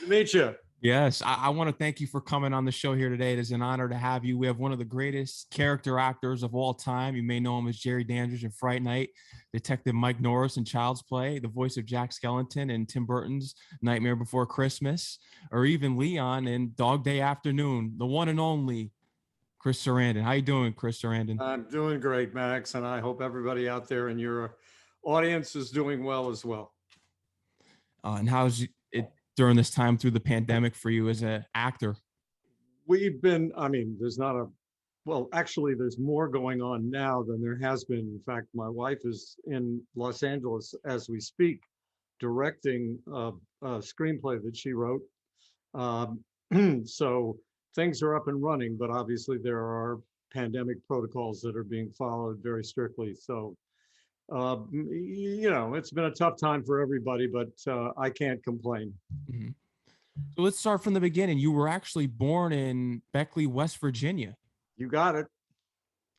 to meet you. Yes, I want to thank you for coming on the show here today. It is an honor to have you. We have one of the greatest character actors of all time. You may know him as Jerry Dandrige in Fright Night, Detective Mike Norris in Child's Play, the voice of Jack Skellington in Tim Burton's Nightmare Before Christmas, or even Leon in Dog Day Afternoon, the one and only Chris Sarandon. How you doing, Chris Sarandon? I'm doing great, Max, and I hope everybody out there in your audience is doing well as well. And how's it during this time through the pandemic for you as an actor? There's not actually, there's more going on now than there has been. In fact, my wife is in Los Angeles as we speak, directing a screenplay that she wrote. So things are up and running, but obviously there are pandemic protocols that are being followed very strictly. So, it's been a tough time for everybody, but I can't complain. Mm-hmm. So let's start from the beginning. You were actually born in Beckley, West Virginia. You got it.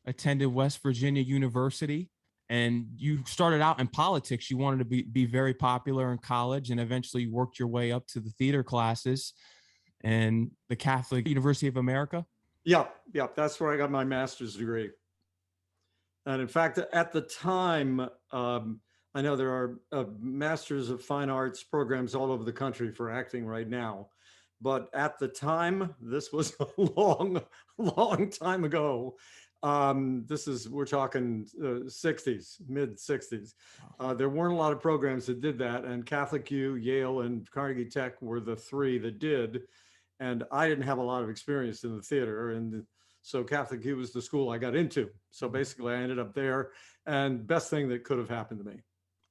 Attended West Virginia University, and you started out in politics. You wanted to be very popular in college, and eventually you worked your way up to the theater classes and the Catholic University of America. Yep. That's where I got my master's degree. And in fact, at the time, I know there are Masters of Fine Arts programs all over the country for acting right now. But at the time, this was a long time ago. We're talking 60s, mid 60s. There weren't a lot of programs that did that. And Catholic U, Yale, and Carnegie Tech were the three that did. And I didn't have a lot of experience in the theater. And so Catholic U was the school I got into. So basically I ended up there, and best thing that could have happened to me.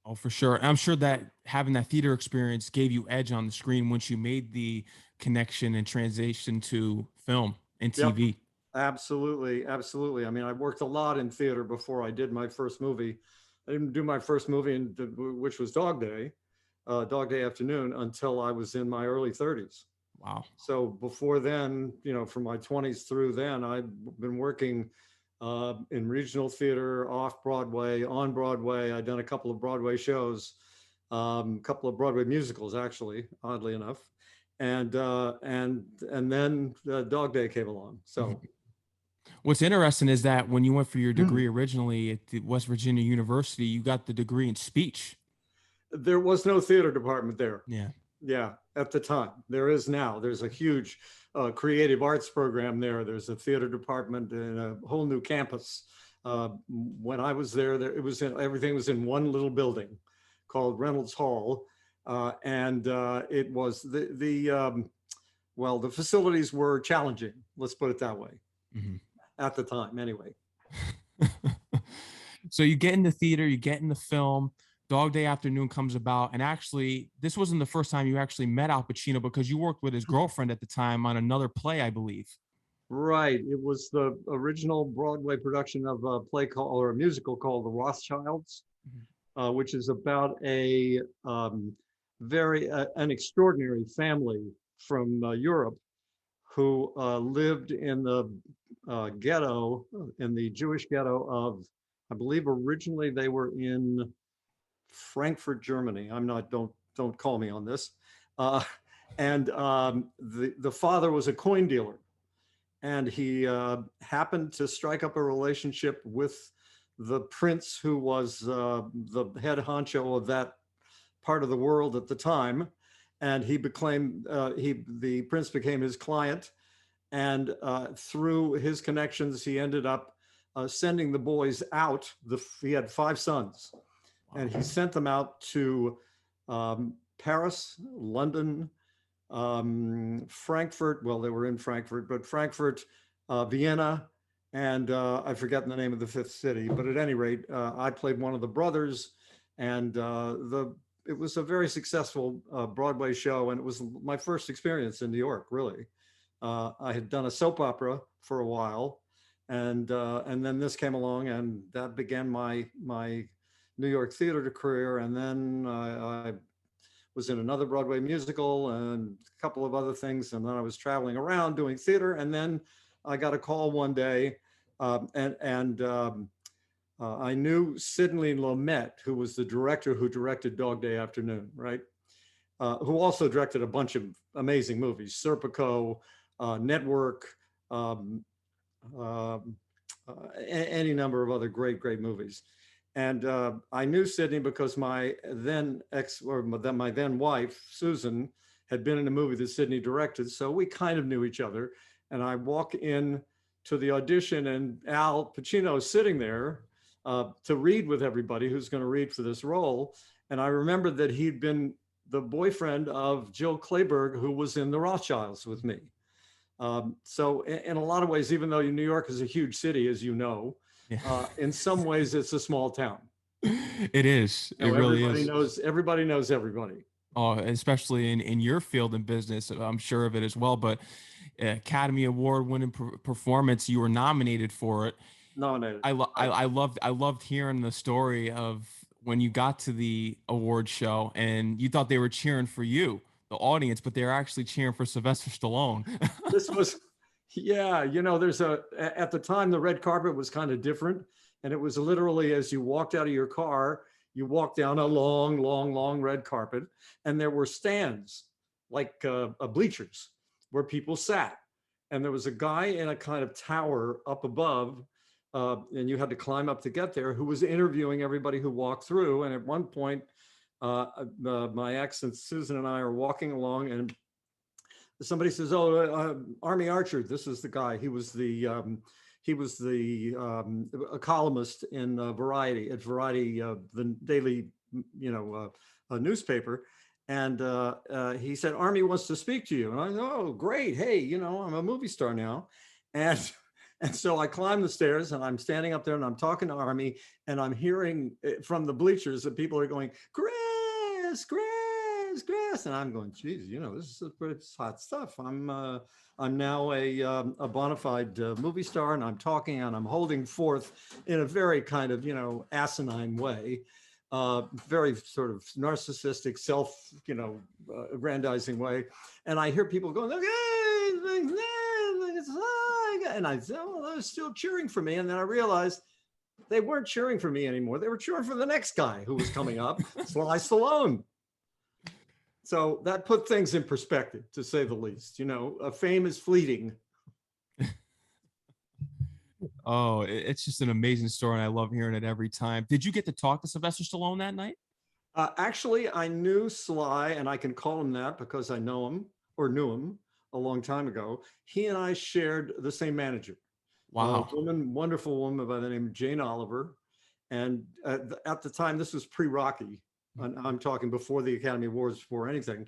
Oh, for sure. I'm sure that having that theater experience gave you edge on the screen once you made the connection and transition to film and TV. Yep, absolutely. I mean, I worked a lot in theater before I did my first movie. I didn't do my first movie, which was Dog Day Afternoon, until I was in my early 30s. Wow. So before then, from my 20s through then, I've been working in regional theater, off Broadway, on Broadway. I've done a couple of Broadway shows, a couple of Broadway musicals, actually, oddly enough, and then Dog Day came along. So, what's interesting is that when you went for your degree originally at the West Virginia University, you got the degree in speech. There was no theater department there. Yeah, at the time. There is now. There's a huge creative arts program there. There's a theater department and a whole new campus. When I was there, everything was in one little building called Reynolds Hall, and it was the facilities were challenging. Let's put it that way. Mm-hmm. At the time, anyway. So you get in the theater, you get in the film. Dog Day Afternoon comes about, and actually, this wasn't the first time you actually met Al Pacino, because you worked with his girlfriend at the time on another play, I believe. Right. It was the original Broadway production of a musical called The Rothschilds, which is about an extraordinary family from Europe who lived in the ghetto, in the Jewish ghetto of, I believe originally they were in Frankfurt, Germany. Don't call me on this. The father was a coin dealer, and he happened to strike up a relationship with the prince who was the head honcho of that part of the world at the time. And the prince became his client, and through his connections, he ended up sending the boys out. He had 5 sons. And he sent them out to Paris, London, Frankfurt. Well, they were in Frankfurt, but Frankfurt, Vienna, and I forget the name of the 5th city. But at any rate, I played one of the brothers, and it was a very successful Broadway show, and it was my first experience in New York, really. I had done a soap opera for a while, and then this came along, and that began my New York theater career. And then I was in another Broadway musical and a couple of other things. And then I was traveling around doing theater. And then I got a call one day, I knew Sidney Lumet, who was the director who directed Dog Day Afternoon, right? who also directed a bunch of amazing movies, Serpico, Network, um, um, any number of other great movies. And I knew Sidney because my then ex, or my then wife, Susan, had been in a movie that Sidney directed. So we kind of knew each other. And I walk in to the audition, and Al Pacino is sitting there to read with everybody who's going to read for this role. And I remembered that he'd been the boyfriend of Jill Clayburgh, who was in The Rothschilds with me. So in a lot of ways, even though New York is a huge city, as you know, Yeah. in some ways it's a small town. It is. It really is. Everybody knows everybody. Oh, especially in your field and business, I'm sure of it as well. But Academy Award winning performance, you were nominated for it. Nominated. I loved hearing the story of when you got to the award show and you thought they were cheering for you, the audience, but they're actually cheering for Sylvester Stallone. This was, yeah, at the time, the red carpet was kind of different. And it was literally, as you walked out of your car, you walked down a long red carpet, and there were stands, like bleachers, where people sat. And there was a guy in a kind of tower up above, and you had to climb up to get there, who was interviewing everybody who walked through. And at one point, my ex and Susan and I are walking along, and somebody says, "Oh, Army Archer." This is the guy. He was a columnist in Variety, the daily, newspaper. And he said, "Army wants to speak to you." And I go, "Oh, great. Hey, I'm a movie star now." And so I climb the stairs, and I'm standing up there, and I'm talking to Army, and I'm hearing from the bleachers that people are going, "Grass, grass, grass." And I'm going, "Geez, this is pretty hot stuff. I'm now a bona fide movie star, and I'm talking, and I'm holding forth in a very kind of, asinine way, very sort of narcissistic, aggrandizing way." And I hear people going, "Okay," and I said, "Oh, they're still cheering for me." And then I realized they weren't cheering for me anymore. They were cheering for the next guy who was coming up, Sly Stallone. So that put things in perspective, to say the least. Fame is fleeting. Oh, it's just an amazing story, and I love hearing it every time. Did you get to talk to Sylvester Stallone that night? Actually, I knew Sly, and I can call him that because I know him, or knew him, a long time ago. He and I shared the same manager. Wow. A wonderful woman by the name of Jane Oliver. And at the time, this was pre-Rocky. I'm talking before the Academy Awards, before anything.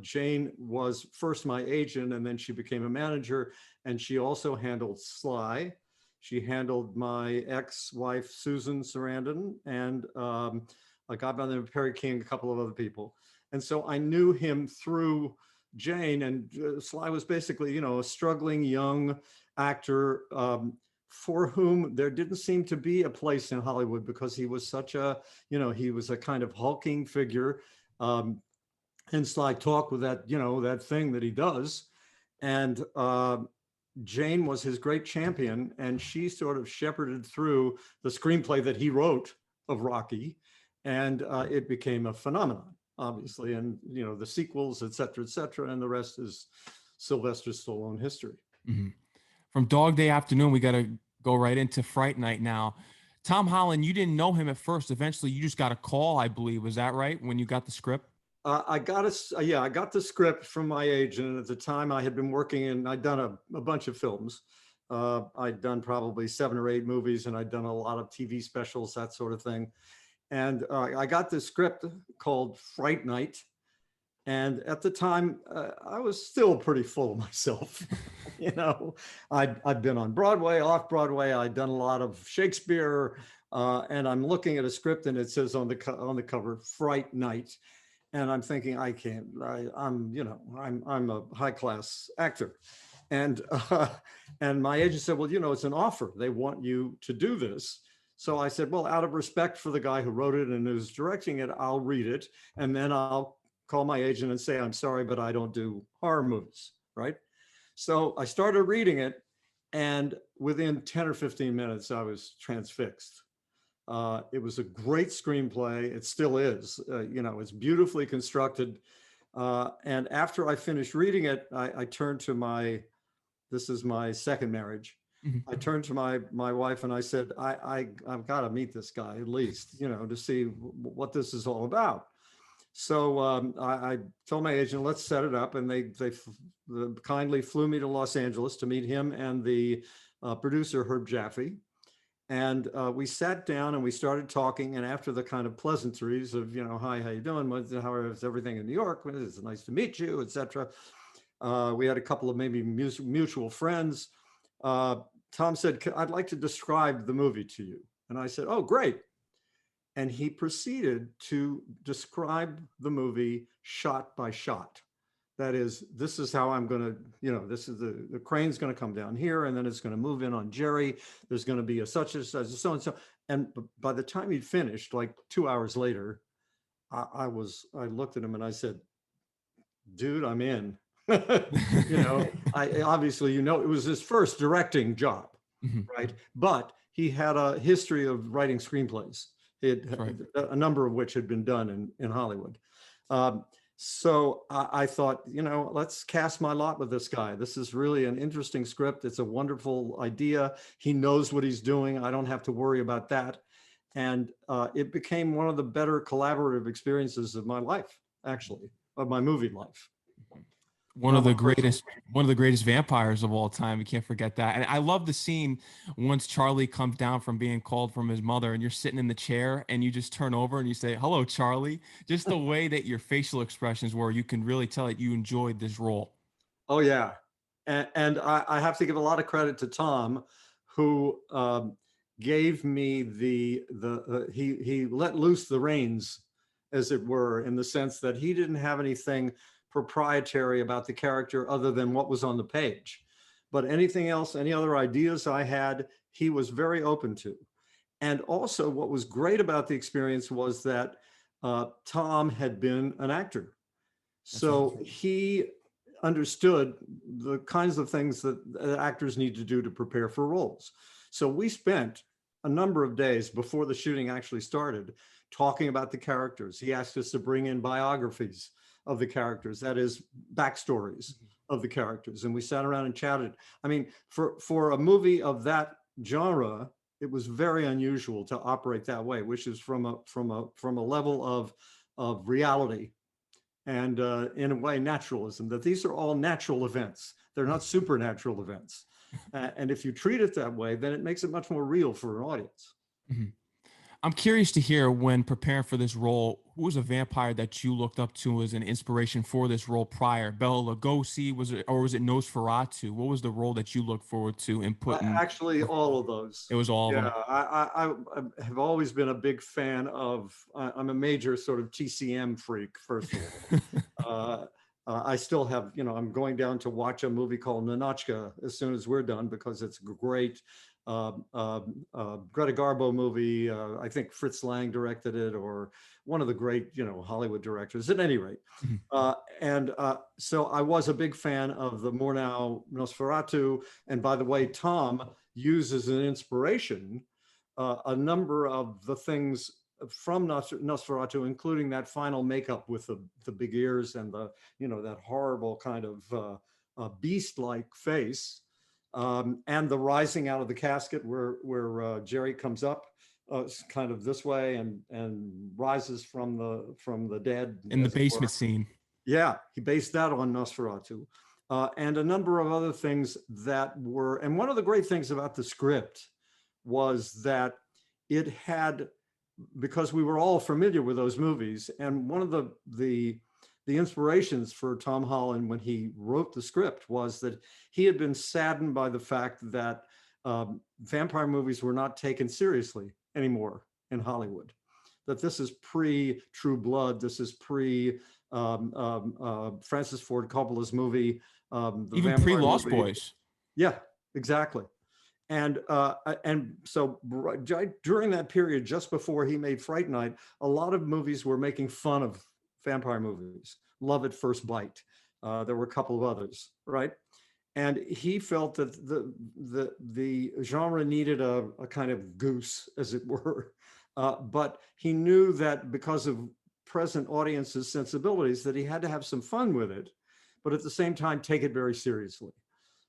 Jane was first my agent, and then she became a manager. And she also handled Sly. She handled my ex-wife, Susan Sarandon, and a guy by the name of Perry King, a couple of other people. And so I knew him through Jane. And Sly was basically, a struggling young actor for whom there didn't seem to be a place in Hollywood, because he was such a, he was a kind of hulking figure. And Sly talked with that, that thing that he does. And Jane was his great champion, and she sort of shepherded through the screenplay that he wrote of Rocky, and it became a phenomenon, obviously. And, the sequels, et cetera, and the rest is Sylvester Stallone history. Mm-hmm. From Dog Day Afternoon, we got to go right into Fright Night now. Tom Holland, you didn't know him at first. Eventually, you just got a call, I believe. Was that right, when you got the script? I got the script from my agent. And at the time, I had been working I'd done a bunch of films. I'd done probably 7 or 8 movies, and I'd done a lot of TV specials, that sort of thing. And I got this script called Fright Night. And at the time, I was still pretty full of myself. I'd been on Broadway, off Broadway. I'd done a lot of Shakespeare, and I'm looking at a script, and it says on the cover, Fright Night. And I'm thinking, I'm a high class actor. And my agent said, "Well, it's an offer. They want you to do this." So I said, "Well, out of respect for the guy who wrote it and who's directing it, I'll read it, and then I'll call my agent and say, 'I'm sorry, but I don't do horror movies,' right?" So I started reading it, and within 10 or 15 minutes, I was transfixed. It was a great screenplay. It still is. It's beautifully constructed. And after I finished reading it, I turned to this is my second marriage. Mhm. I turned to my wife and I said, I've got to meet this guy at least, to see what this is all about. So I told my agent, let's set it up. And they kindly flew me to Los Angeles to meet him and the producer, Herb Jaffe. And we sat down and we started talking. And after the kind of pleasantries of, hi, how you doing? How is everything in New York? It's nice to meet you, etc. We had a couple of maybe mutual friends. Tom said, I'd like to describe the movie to you. And I said, oh, great. And he proceeded to describe the movie shot by shot. That is, this is how I'm going to, this is the crane's going to come down here, and then it's going to move in on Jerry. There's going to be a such and such, so and so. And by the time he'd finished, like 2 hours later, I looked at him and I said, dude, I'm in. I obviously, it was his first directing job, right? But he had a history of writing screenplays. Right. A number of which had been done in Hollywood. So I thought, let's cast my lot with this guy. This is really an interesting script. It's a wonderful idea. He knows what he's doing. I don't have to worry about that. And it became one of the better collaborative experiences of my life, actually, of my movie life. One of the greatest vampires of all time. We can't forget that. And I love the scene once Charlie comes down from being called from his mother and you're sitting in the chair and you just turn over and you say, hello, Charlie. Just the way that your facial expressions were, you can really tell that you enjoyed this role. Oh, yeah. And I have to give a lot of credit to Tom, who gave me he let loose the reins, as it were, in the sense that he didn't have anything proprietary about the character other than what was on the page. But anything else, any other ideas I had, he was very open to. And also what was great about the experience was that Tom had been an actor. So he understood the kinds of things that actors need to do to prepare for roles. So we spent a number of days before the shooting actually started talking about the characters. He asked us to bring in biographies of the characters, that is, backstories of the characters. And we sat around and chatted. I mean, for a movie of that genre, it was very unusual to operate that way, which is from a level of reality and in a way naturalism, that these are all natural events. They're not supernatural events. And if you treat it that way, then it makes it much more real for an audience. Mm-hmm. I'm curious to hear, when preparing for this role, who was a vampire that you looked up to as an inspiration for this role prior? Bela Lugosi, was it Nosferatu? What was the role that you looked forward to in putting? Actually, all of those. It was all of them. I have always been a big fan of. I'm a major sort of TCM freak. First of all, I still have. I'm going down to watch a movie called Ninotchka as soon as we're done, because it's great. Greta Garbo movie. I think Fritz Lang directed it, or one of the great, Hollywood directors. At any rate, so I was a big fan of the Murnau Nosferatu. And by the way, Tom uses an inspiration a number of the things from Nosferatu, including that final makeup with the big ears and that horrible kind of beast-like face. And the rising out of the casket where Jerry comes up kind of this way and rises from the dead. In the basement scene. Yeah, he based that on Nosferatu. And a number of other things that were, and one of the great things about the script was that it had, because we were all familiar with those movies, and one of the inspirations for Tom Holland when he wrote the script was that he had been saddened by the fact that vampire movies were not taken seriously anymore in Hollywood. That this is pre-True Blood, this is pre Francis Ford Coppola's movie. Even pre-Lost Boys. Yeah, exactly. And so during that period, just before he made Fright Night, a lot of movies were making fun of vampire movies. Love at First Bite. There were a couple of others, right? And he felt that the genre needed a kind of goose, as it were. But he knew that because of present audience's sensibilities that he had to have some fun with it, but at the same time, take it very seriously.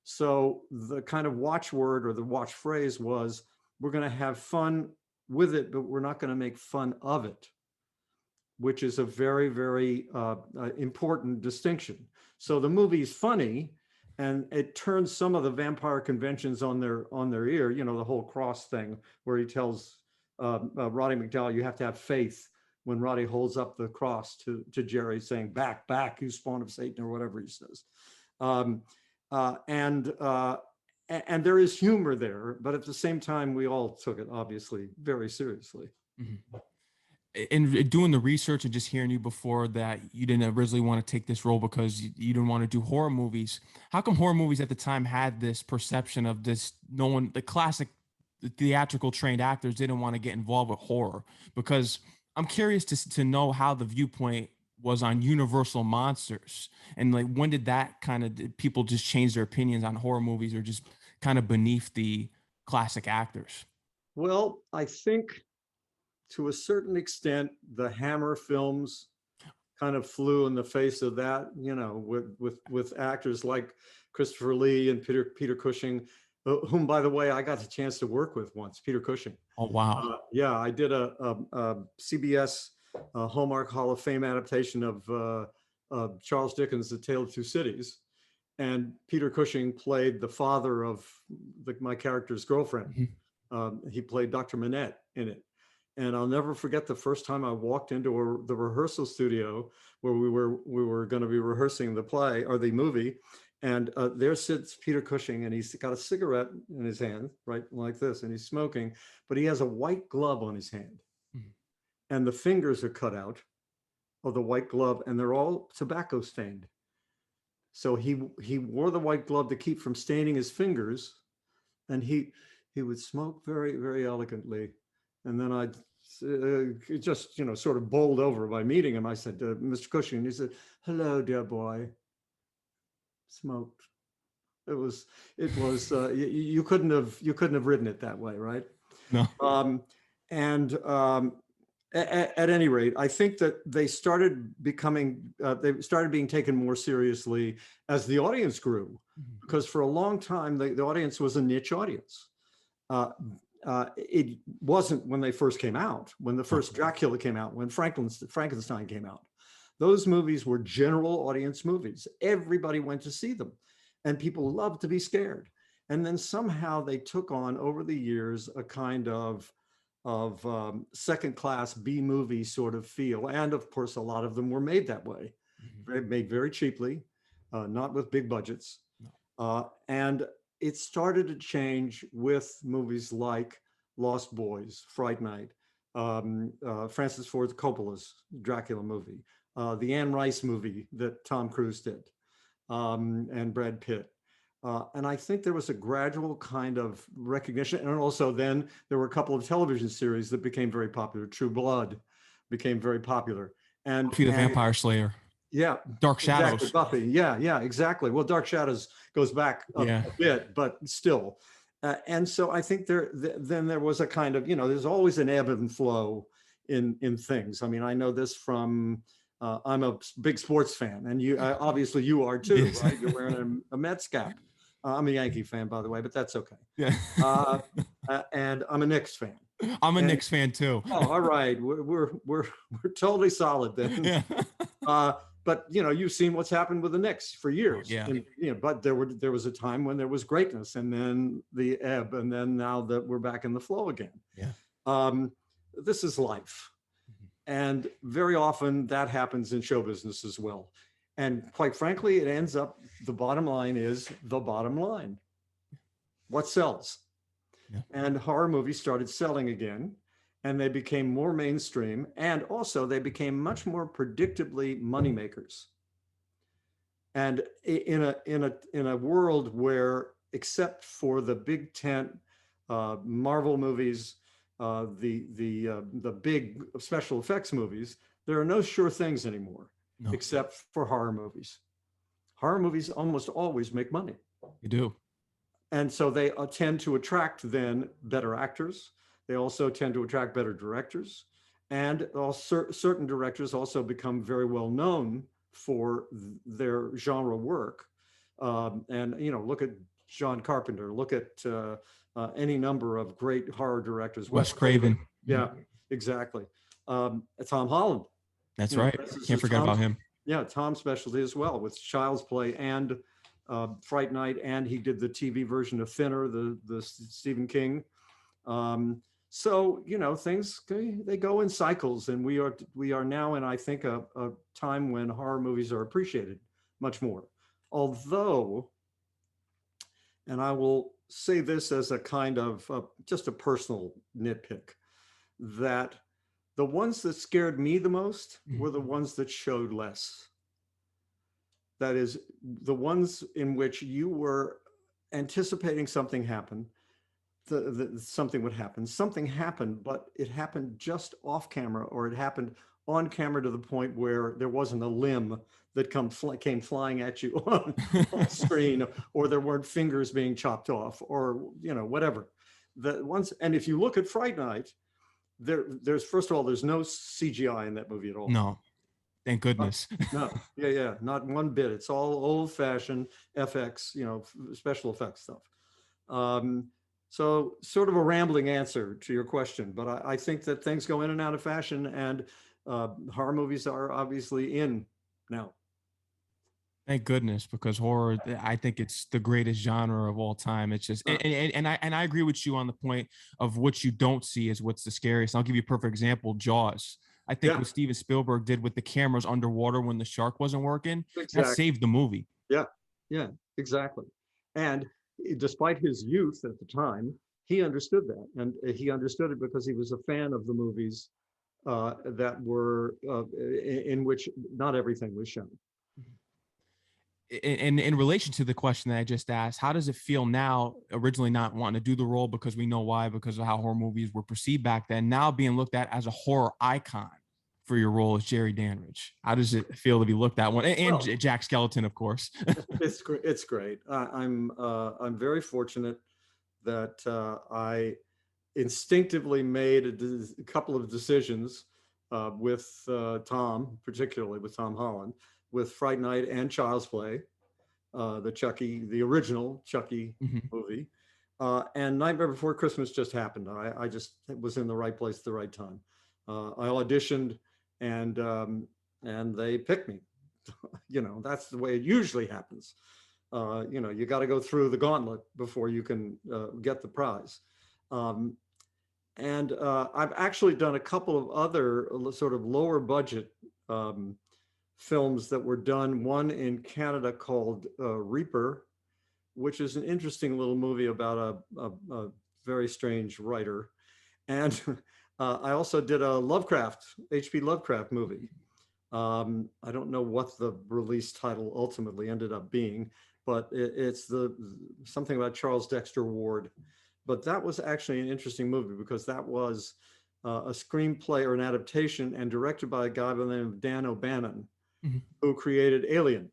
So the kind of watchword or the watch phrase was, we're going to have fun with it, but we're not going to make fun of it, which is a very, very important distinction. So the movie's funny, and it turns some of the vampire conventions on their ear. You know, the whole cross thing, where he tells Roddy McDowall, you have to have faith, when Roddy holds up the cross to Jerry, saying, back, back, you spawn of Satan, or whatever he says. And there is humor there, but at the same time, we all took it obviously very seriously. Mm-hmm. In doing the research and just hearing you before that, you didn't originally want to take this role because you didn't want to do horror movies. How come horror movies at the time had this perception of this? No one, the classic theatrical trained actors didn't want to get involved with horror. Because I'm curious to know how the viewpoint was on Universal monsters, and like, when did that kind of, did people just change their opinions on horror movies, or just kind of beneath the classic actors? Well, I think to a certain extent, the Hammer films kind of flew in the face of that, you know, with actors like Christopher Lee and Peter Cushing, whom, by the way, I got the chance to work with once, Peter Cushing. Oh, wow. Yeah, I did a CBS Hallmark Hall of Fame adaptation of Charles Dickens' The Tale of Two Cities. And Peter Cushing played the father of my character's girlfriend. Mm-hmm. He played Dr. Manette in it. And I'll never forget the first time I walked into the rehearsal studio where we were going to be rehearsing the play or the movie. And there sits Peter Cushing, and he's got a cigarette in his hand, right, like this, and he's smoking, but he has a white glove on his hand. Mm-hmm. And the fingers are cut out of the white glove, and they're all tobacco stained. So he wore the white glove to keep from staining his fingers, and he would smoke very, very elegantly. And then I'd just, you know, sort of bowled over by meeting him. I said, Mr. Cushing, he said, hello, dear boy. Smoked. It was you couldn't have written it that way, right? No. At any rate, I think that they started being taken more seriously as the audience grew, because for a long time the audience was a niche audience. It wasn't when they first came out, when the first Dracula came out, when Frankenstein came out. Those movies were general audience movies. Everybody went to see them, and people loved to be scared. And then somehow they took on, over the years, a kind of second-class B-movie sort of feel. And of course, a lot of them were made that way, made very cheaply, not with big budgets. And it started to change with movies like Lost Boys, Fright Night, Francis Ford Coppola's Dracula movie, the Anne Rice movie that Tom Cruise did, and Brad Pitt. And I think there was a gradual kind of recognition. And also then there were a couple of television series that became very popular. True Blood became very popular. And Buffy the Vampire Slayer. Yeah. Dark Shadows. Exactly, Buffy. Yeah, exactly. Well, Dark Shadows goes back a bit, but still. And so I think then there was a kind of, you know, there's always an ebb and flow in things. I mean, I know this from, I'm a big sports fan, and you obviously you are too, yes. Right? You're wearing a Mets cap. I'm a Yankee fan, by the way, but that's okay. Yeah. And I'm a Knicks fan. I'm a Knicks fan too. Oh, all right. We're totally solid then. Yeah. But you know, you've seen what's happened with the Knicks for years. Yeah. And, you know, but there was a time when there was greatness, and then the ebb, and then now that we're back in the flow again. Yeah. This is life. And very often that happens in show business as well. And quite frankly, it ends up, the bottom line is the bottom line. What sells? Yeah. And horror movies started selling again, and they became more mainstream. And also they became much more predictably moneymakers. And in a world where, except for the big tent Marvel movies, the big special effects movies, there are no sure things anymore, except for horror movies. Horror movies almost always make money. You do. And so they tend to attract then better actors. They also tend to attract better directors. And certain directors also become very well known for their genre work. And, look at John Carpenter, look at any number of great horror directors. Wes Craven. Yeah, exactly. Tom Holland. That's right. Can't forget about him. Yeah, Tom's specialty as well with Child's Play and Fright Night, and he did the TV version of Thinner, the Stephen King. So things, they go in cycles, and we are now in, I think, a time when horror movies are appreciated much more. Although, and I will say this as a kind of just a personal nitpick, that the ones that scared me the most were the ones that showed less. That is, the ones in which you were anticipating something happen, something would happen. Something happened, but it happened just off camera, or it happened on camera to the point where there wasn't a limb that came flying at you on screen, or there weren't fingers being chopped off, or whatever. And if you look at Fright Night, there's first of all, there's no CGI in that movie at all. No, thank goodness. No, yeah, not one bit. It's all old-fashioned FX, special effects stuff. So sort of a rambling answer to your question, but I think that things go in and out of fashion, and horror movies are obviously in now. Thank goodness, because horror, I think it's the greatest genre of all time. It's just, and I agree with you on the point of what you don't see is what's the scariest. I'll give you a perfect example: Jaws. I think what Steven Spielberg did with the cameras underwater when the shark wasn't working, that saved the movie. Yeah, exactly. And despite his youth at the time, he understood that, and he understood it because he was a fan of the movies that were in which not everything was shown. In relation to the question that I just asked, how does it feel now, originally not wanting to do the role because we know why, because of how horror movies were perceived back then, now being looked at as a horror icon for your role as Jerry Dandrige? How does it feel to be looked at? And Jack Skellington, of course. It's great. I'm very fortunate that I instinctively made a couple of decisions with Tom, particularly with Tom Holland, with Fright Night and Child's Play, the original Chucky movie, and Nightmare Before Christmas just happened. I just was in the right place at the right time. I auditioned, and they picked me. That's the way it usually happens. You got to go through the gauntlet before you can get the prize. And I've actually done a couple of other sort of lower budget films that were done. One in Canada called Reaper, which is an interesting little movie about a very strange writer. And I also did a H.P. Lovecraft movie. I don't know what the release title ultimately ended up being, but it's something about Charles Dexter Ward. But that was actually an interesting movie because that was a screenplay or an adaptation and directed by a guy by the name of Dan O'Bannon, who created Alien,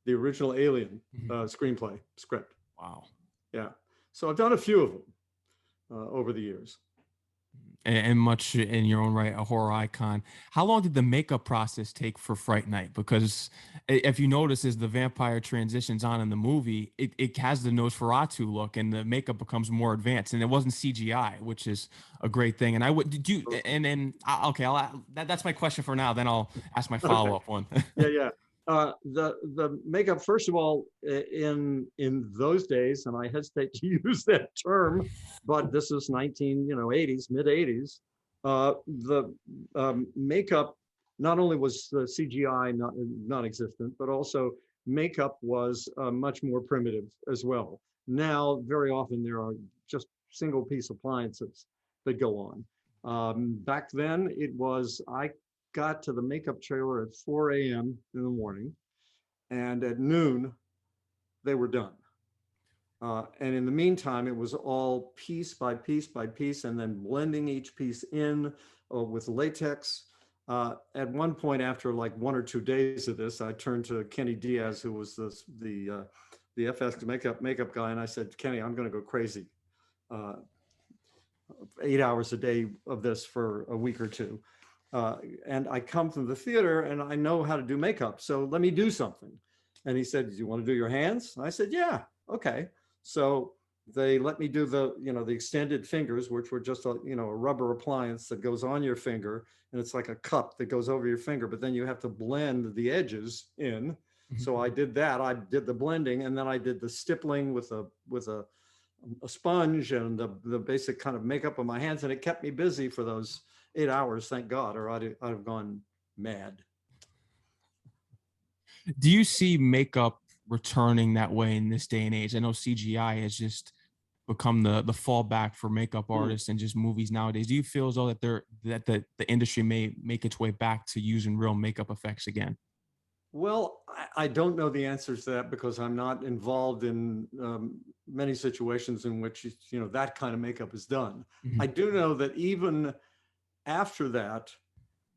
the original Alien screenplay script. Wow. Yeah. So I've done a few of them over the years. And much in your own right, a horror icon. How long did the makeup process take for Fright Night? Because if you notice, as the vampire transitions on in the movie, it has the Nosferatu look, and the makeup becomes more advanced, and it wasn't CGI, which is a great thing. And that's my question for now. Then I'll ask my follow-up one. Yeah. The makeup, first of all, in those days, and I hesitate to use that term, but this is 80s, mid 80s. The makeup not only was the CGI non-existent, but also makeup was much more primitive as well. Now, very often there are just single piece appliances that go on. Back then, I got to the makeup trailer at 4 a.m. in the morning, and at noon they were done. And in the meantime, it was all piece by piece by piece, and then blending each piece in with latex. At one point, after like 1 or 2 days of this, I turned to Kenny Diaz, who was the FX makeup guy, and I said, "Kenny, I'm going to go crazy. 8 hours a day of this for a week or two. And I come from the theater and I know how to do makeup. So let me do something. And he said, do you want to do your hands? And I said, yeah, okay. So they let me do the extended fingers, which were just a rubber appliance that goes on your finger. And it's like a cup that goes over your finger, but then you have to blend the edges in. So I did that. I did the blending, and then I did the stippling with a sponge and the basic kind of makeup on my hands. And it kept me busy for those 8 hours, thank God, or I'd have gone mad. Do you see makeup returning that way in this day and age? I know CGI has just become the fallback for makeup artists and just movies nowadays. Do you feel as though that the industry may make its way back to using real makeup effects again? Well, I don't know the answers to that because I'm not involved in many situations in which that kind of makeup is done. Mm-hmm. I do know that even after that,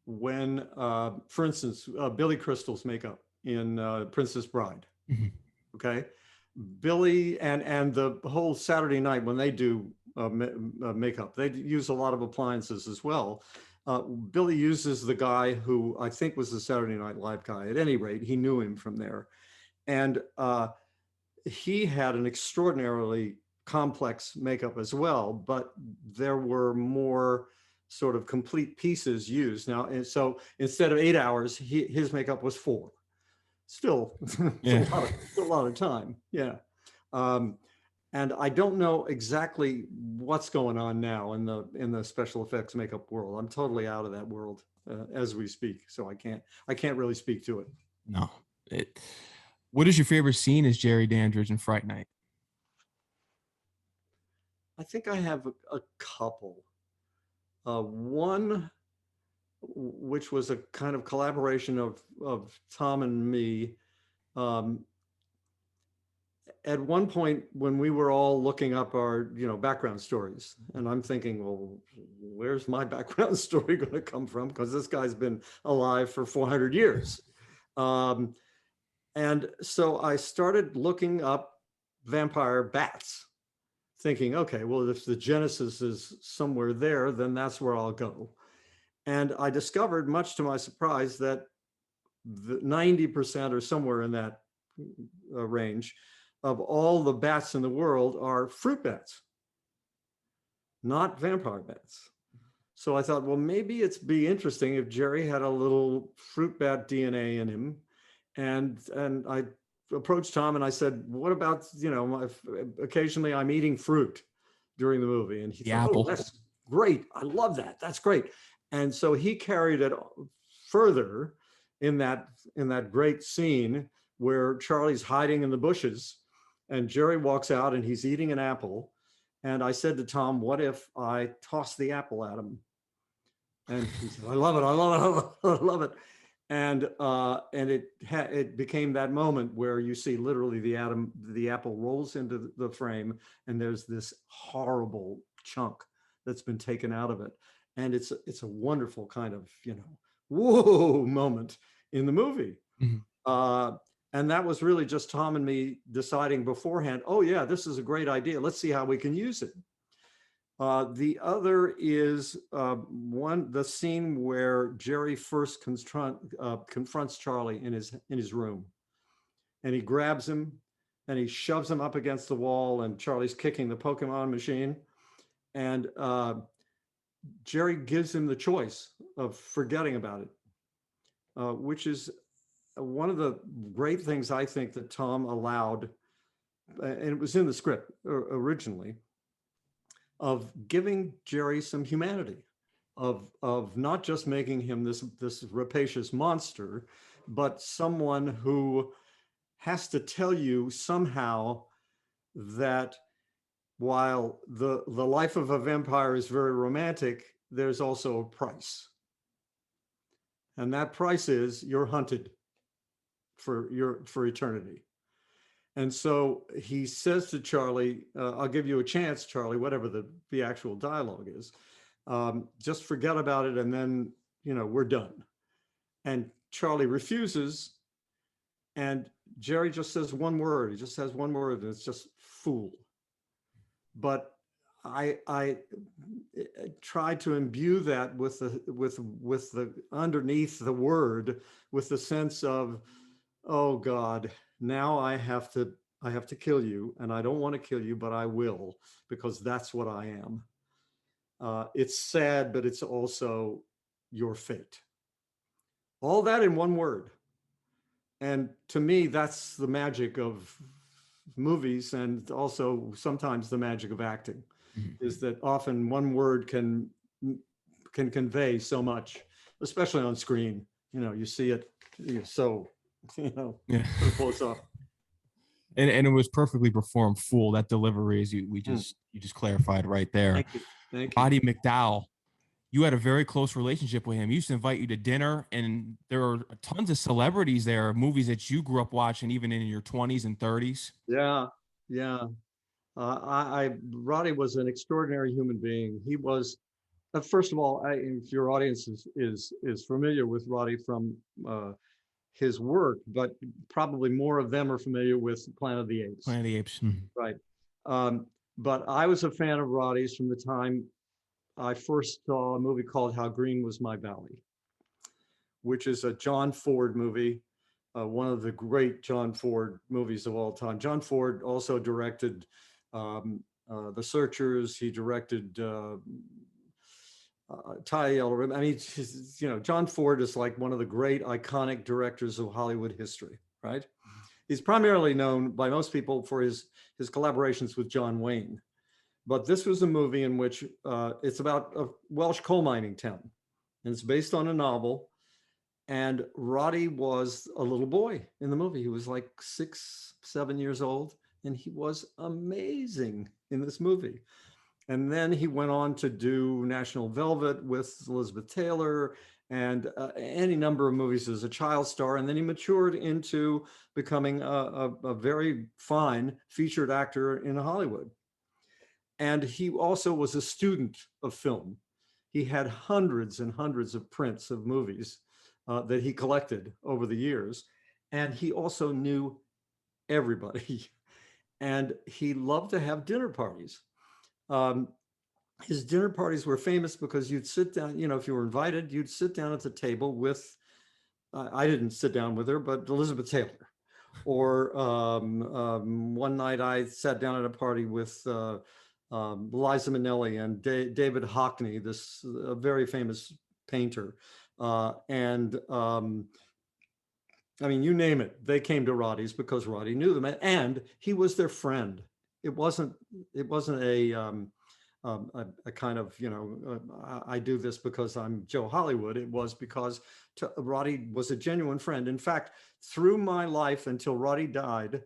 when, for instance, Billy Crystal's makeup in Princess Bride, Mm-hmm. okay, Billy and the whole Saturday Night when they do makeup, they use a lot of appliances as well. Billy uses the guy who I think was the Saturday Night Live guy. At any rate, he knew him from there. And he had an extraordinarily complex makeup as well, but there were more sort of complete pieces used. Now, and so instead of 8 hours, his makeup was 4. Still, it's a lot of time. Yeah. And I don't know exactly what's going on now in the special effects makeup world. I'm totally out of that world as we speak, so I can't really speak to it. No. What is your favorite scene as Jerry Dandrige in Fright Night? I think I have a couple. One, which was a kind of collaboration of Tom and me. At one point when we were all looking up our background stories, and I'm thinking, well, where's my background story going to come from, because this guy's been alive for 400 years. And so I started looking up vampire bats, thinking, okay, well, if the genesis is somewhere there, then that's where I'll go. And I discovered, much to my surprise, that the 90% or somewhere in that range of all the bats in the world are fruit bats, not vampire bats. So I thought, well, maybe it'd be interesting if Jerry had a little fruit bat DNA in him. And I approached Tom and I said, what about, occasionally I'm eating fruit during the movie. And he thought, apple. oh, that's great. I love that. That's great. And so he carried it further in that great scene where Charlie's hiding in the bushes and Jerry walks out and he's eating an apple. And I said to Tom, what if I toss the apple at him? And he said, I love it. I love it. I love it. And it became that moment where you see literally the apple rolls into the frame and there's this horrible chunk that's been taken out of it. And it's a wonderful kind of, whoa moment in the movie. Mm-hmm. And that was really just Tom and me deciding beforehand, oh yeah, this is a great idea. Let's see how we can use it. The other is the scene where Jerry first confronts Charlie in his room, and he grabs him and he shoves him up against the wall, and Charlie's kicking the Pokemon machine, and Jerry gives him the choice of forgetting about it, which is one of the great things I think that Tom allowed, and it was in the script originally, of giving Jerry some humanity, of not just making him this rapacious monster, but someone who has to tell you somehow that while the life of a vampire is very romantic, there's also a price. And that price is you're hunted for eternity. And so he says to Charlie, I'll give you a chance, Charlie, whatever the actual dialogue is. Just forget about it and then, we're done. And Charlie refuses. And Jerry just says one word. He just has one word, and it's just fool. But I tried to imbue that with the underneath the word, with the sense of, oh God, now I have to kill you, and I don't want to kill you, but I will, because that's what I am. It's sad, but it's also your fate. All that in one word. And to me, that's the magic of movies, and also sometimes the magic of acting, Mhm. is that often one word can convey so much, especially on screen. You know, you see it, so, you know, Yeah. so close up. And it was perfectly performed, full. That delivery, as you Mm. just clarified right there. Thank you. Thank you. Roddy McDowall, you had a very close relationship with him. He used to invite you to dinner, and there are tons of celebrities there, movies that you grew up watching, even in your 20s and 30s. Yeah, yeah. Roddy was an extraordinary human being. He was, first of all, if your audience is familiar with Roddy from his work, but probably more of them are familiar with Planet of the Apes, Planet of the Apes. Mhm. right? Um, but I was a fan of Roddy's from the time I first saw a movie called How Green Was My Valley, which is a John Ford movie, one of the great John Ford movies of all time. John Ford also directed The Searchers. He directed Ty Yellow Ribbon. I mean, you know, John Ford is like one of the great iconic directors of Hollywood history, right? He's primarily known by most people for his collaborations with John Wayne. But this was a movie in which it's about a Welsh coal mining town, and it's based on a novel. And Roddy was a little boy in the movie. He was like 6, 7 years old, and he was amazing in this movie. And then he went on to do National Velvet with Elizabeth Taylor and any number of movies as a child star. And then he matured into becoming a very fine featured actor in Hollywood. And he also was a student of film. He had hundreds and hundreds of prints of movies that he collected over the years. And he also knew everybody. And he loved to have dinner parties. Um, his dinner parties were famous because you'd sit down, you know, if you were invited, you'd sit down at the table with, I didn't sit down with her, but Elizabeth Taylor. Or one night I sat down at a party with Liza Minnelli and David Hockney, this very famous painter. And I mean, you name it, they came to Roddy's because Roddy knew them, and he was their friend. It wasn't a kind of, you know, I do this because I'm Joe Hollywood. It was because Roddy was a genuine friend. In fact, through my life until Roddy died,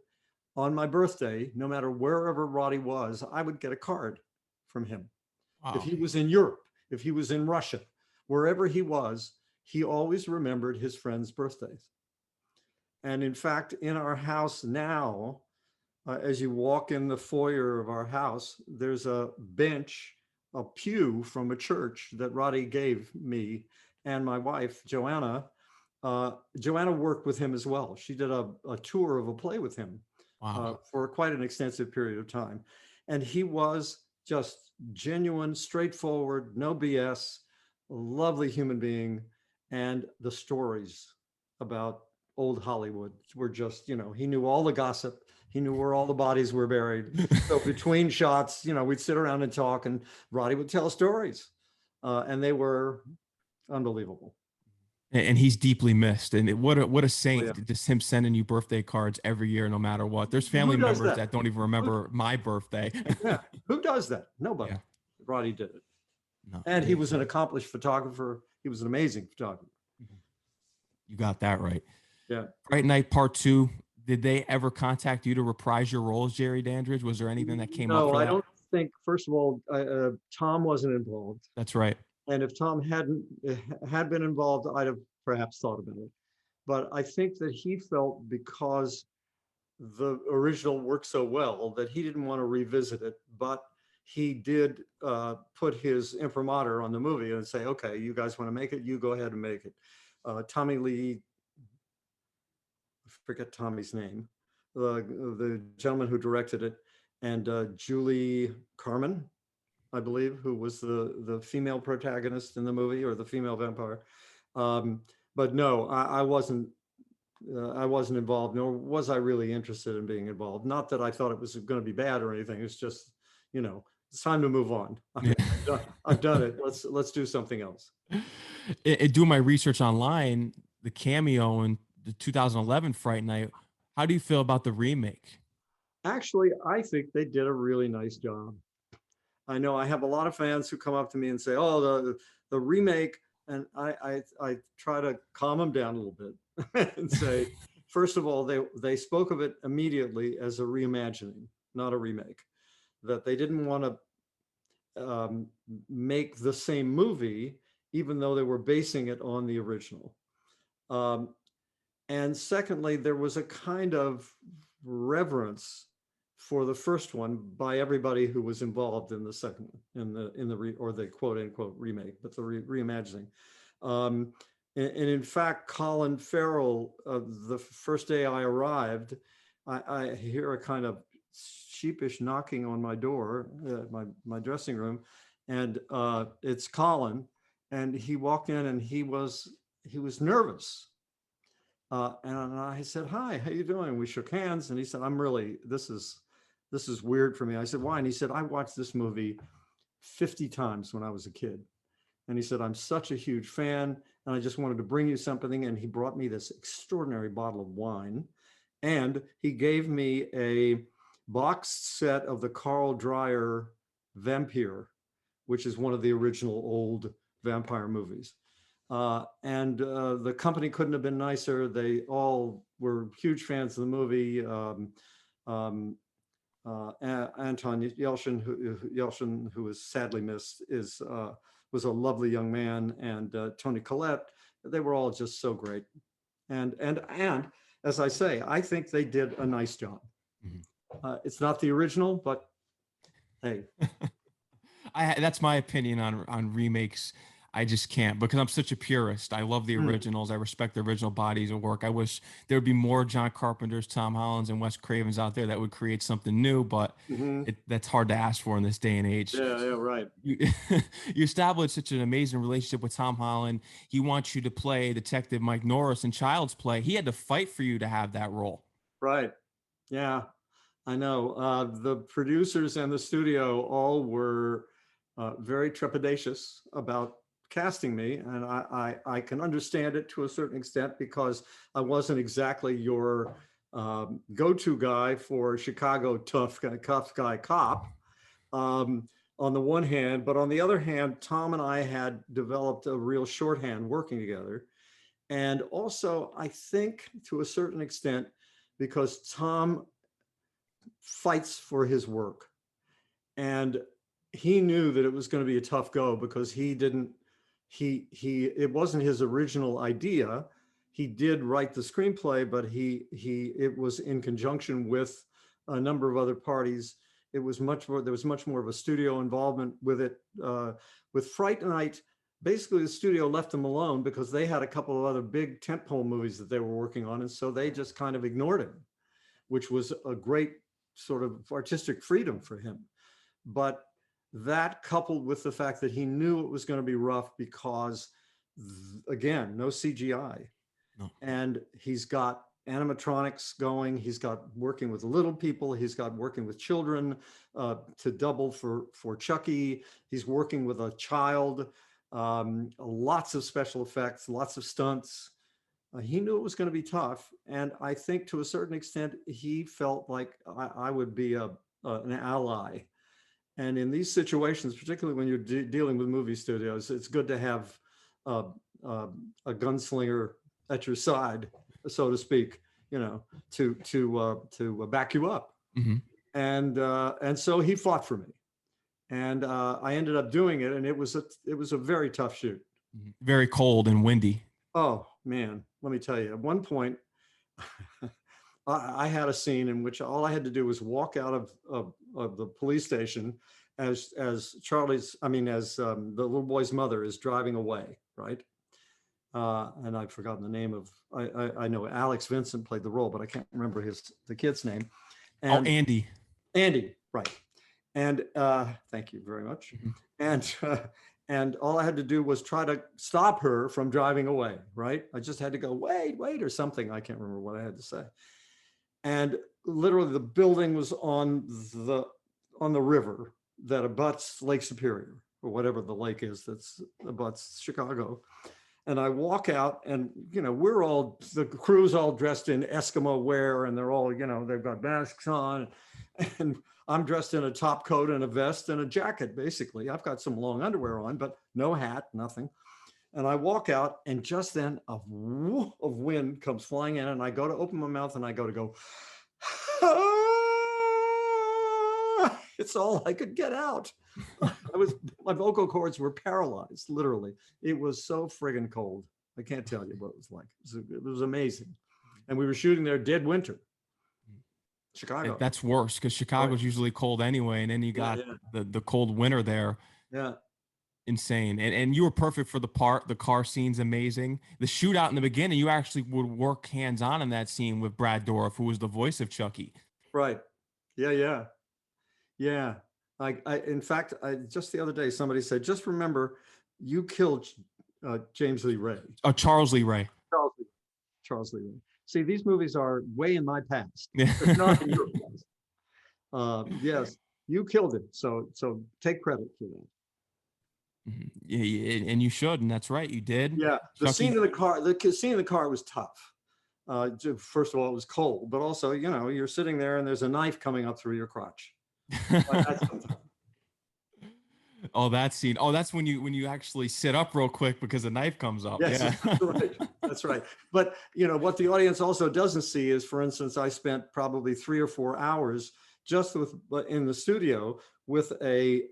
on my birthday, no matter wherever Roddy was, I would get a card from him. If Wow. he was in Europe, if he was in Russia, wherever he was, he always remembered his friends' birthdays. And in fact, in our house now, as you walk in the foyer of our house, there's a bench, a pew from a church that Roddy gave me and my wife, Joanna. Joanna worked with him as well. She did a tour of a play with him Wow. for quite an extensive period of time. And he was just genuine, straightforward, no BS, a lovely human being. And the stories about old Hollywood were just, you know, he knew all the gossip. He knew where all the bodies were buried. So between shots, you know, we'd sit around and talk, and Roddy would tell stories. And they were unbelievable. And he's deeply missed. And what a Oh, yeah. saint, just him sending you birthday cards every year, no matter what. There's Who family does members that? that don't even Who, remember my birthday. yeah. Who does that? Nobody. Yeah. Roddy did it. No, And he was an accomplished photographer. He was an amazing photographer. you got that right. Yeah. Fright Night Part 2. Did they ever contact you to reprise your role as Jerry Dandrige? Was there anything that came up No, for I that? don't think, first of all, Tom wasn't involved. That's right. And if Tom had been involved, I'd have perhaps thought about it. But I think that he felt, because the original worked so well, that he didn't want to revisit it. But he did put his imprimatur on the movie and say, okay, you guys want to make it, you go ahead and make it. Tommy Lee, I forget Tommy's name, the gentleman who directed it, and Julie Carmen, I believe, who was the female protagonist in the movie, or the female vampire. Um, but no, I wasn't involved, nor was I really interested in being involved. Not that I thought it was going to be bad or anything. It's just, it's time to move on. Yeah. I've done it. Let's do something else. Doing my research online, the cameo in the 2011 Fright Night. How do you feel about the remake? Actually, I think they did a really nice job. I know I have a lot of fans who come up to me and say, "Oh, the remake," and I try to calm them down a little bit and say, first of all, they spoke of it immediately as a reimagining, not a remake. That they didn't want to make the same movie, even though they were basing it on the original. And secondly, there was a kind of reverence for the first one by everybody who was involved in the second one, or the quote unquote remake, but the reimagining. And in fact, Colin Farrell, the first day I arrived, I hear a kind of sheepish knocking on my door, my dressing room, and it's Colin, and he walked in and he was nervous. And I said, "Hi, how you doing?" We shook hands, and he said, this is weird for me." I said, "Why?" And he said, "I watched this movie 50 times when I was a kid." And he said, "I'm such a huge fan, and I just wanted to bring you something." And he brought me this extraordinary bottle of wine, and he gave me a boxed set of the Carl Dreyer Vampire, which is one of the original old vampire movies. And the company couldn't have been nicer. They all were huge fans of the movie. Anton Yelchin, who is sadly missed, was a lovely young man, and Tony Collette. They were all just so great. And as I say, I think they did a nice job. Mm-hmm. It's not the original, but hey. That's my opinion on remakes. I just can't, because I'm such a purist. I love the originals. I respect the original bodies of work. I wish there would be more John Carpenters, Tom Hollands, and Wes Cravens out there that would create something new, but that's hard to ask for in this day and age. Yeah, right. You established such an amazing relationship with Tom Holland. He wants you to play Detective Mike Norris in Child's Play. He had to fight for you to have that role. Right. Yeah, I know. The producers and the studio all were very trepidatious about casting me, and I can understand it to a certain extent, because I wasn't exactly your go-to guy for Chicago tough guy cop on the one hand, but on the other hand, Tom and I had developed a real shorthand working together. And also, I think to a certain extent, because Tom fights for his work, and he knew that it was going to be a tough go, because it wasn't his original idea. He did write the screenplay, but it was in conjunction with a number of other parties. There was much more of a studio involvement with it. With Fright Night, basically the studio left him alone because they had a couple of other big tentpole movies that they were working on, and so they just kind of ignored him, which was a great sort of artistic freedom for him. But that, coupled with the fact that he knew it was going to be rough, because again, no CGI. No. And he's got animatronics going, he's got working with little people, he's got working with children to double for Chucky, he's working with a child, lots of special effects, lots of stunts. He knew it was going to be tough, and I think to a certain extent he felt like I would be an ally. And in these situations, particularly when you're dealing with movie studios, it's good to have a gunslinger at your side, so to speak, to back you up. Mm-hmm. And so he fought for me, and I ended up doing it, and it was a very tough shoot. Very cold and windy. Oh man, let me tell you. At one point, I had a scene in which all I had to do was walk out of the police station as the little boy's mother is driving away, right? And I've forgotten the name of, I know Alex Vincent played the role, but I can't remember the kid's name. And, Andy. Andy, right. And thank you very much. Mhm. And and all I had to do was try to stop her from driving away. Right? I just had to go, wait, wait, or something. I can't remember what I had to say. And literally, the building was the on the river that abuts Lake Superior, or whatever the lake is that's abuts Chicago. And I walk out, and we're all, the crew's all dressed in Eskimo wear, and they're all, they've got masks on, and I'm dressed in a top coat and a vest and a jacket. Basically, I've got some long underwear on, but no hat, nothing. And I walk out, and just then a whoosh of wind comes flying in, and I go to open my mouth, and I go. It's all I could get out. My vocal cords were paralyzed, literally. It was so friggin' cold. I can't tell you what it was like. It was amazing. And we were shooting there dead winter, Chicago. That's worse because Chicago's usually cold anyway, and then you got the cold winter there. Yeah. Insane. And you were perfect for the part. The car scene's amazing. The shootout in the beginning, you actually would work hands-on in that scene with Brad Dourif, who was the voice of Chucky. Right. Yeah. In fact, just the other day, somebody said, just remember, you killed James Lee Ray. Charles Lee Ray. Charles Lee Ray. See, these movies are way in my past. It's not in your past. Yes, you killed it. So take credit for that. Yeah, and you should, and that's right, you did. Yeah, the scene in the car. The scene in the car was tough. First of all, it was cold, but also, you're sitting there and there's a knife coming up through your crotch. Oh, that scene. Oh, that's when you actually sit up real quick because a knife comes up. Yes, yeah, that's right. That's right. But what the audience also doesn't see is, for instance, I spent probably 3 or 4 hours just in the studio with a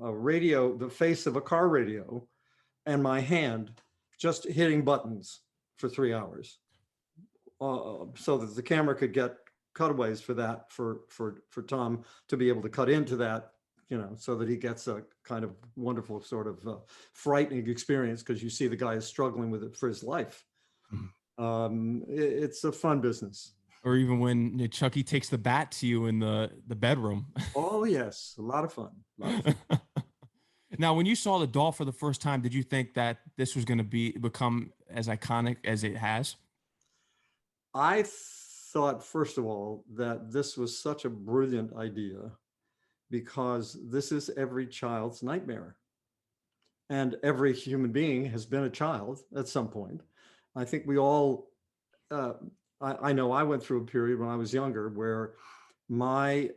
radio, the face of a car radio, and my hand just hitting buttons for 3 hours, so that the camera could get cutaways for that, for Tom to be able to cut into that, so that he gets a kind of wonderful sort of frightening experience, because you see the guy is struggling with it for his life. It's a fun business. Or even when Chucky takes the bat to you in the bedroom. Oh yes, a lot of fun. Now, when you saw the doll for the first time, did you think that this was going to become as iconic as it has? I thought, first of all, that this was such a brilliant idea, because this is every child's nightmare. And every human being has been a child at some point. I think we all, I know I went through a period when I was younger where my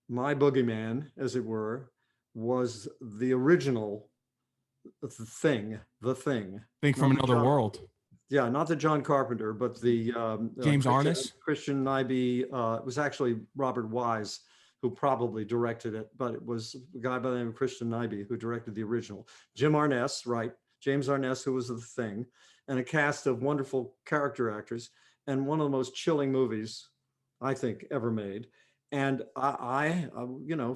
boogeyman, as it were, was the original thing. Think from another world. Yeah, not the John Carpenter, but the James Arness, Christian Nyby. It was actually Robert Wise who probably directed it, but it was a guy by the name of Christian Nyby who directed the original. Jim Arness, right? James Arness, who was the Thing, and a cast of wonderful character actors, and one of the most chilling movies I think ever made. And I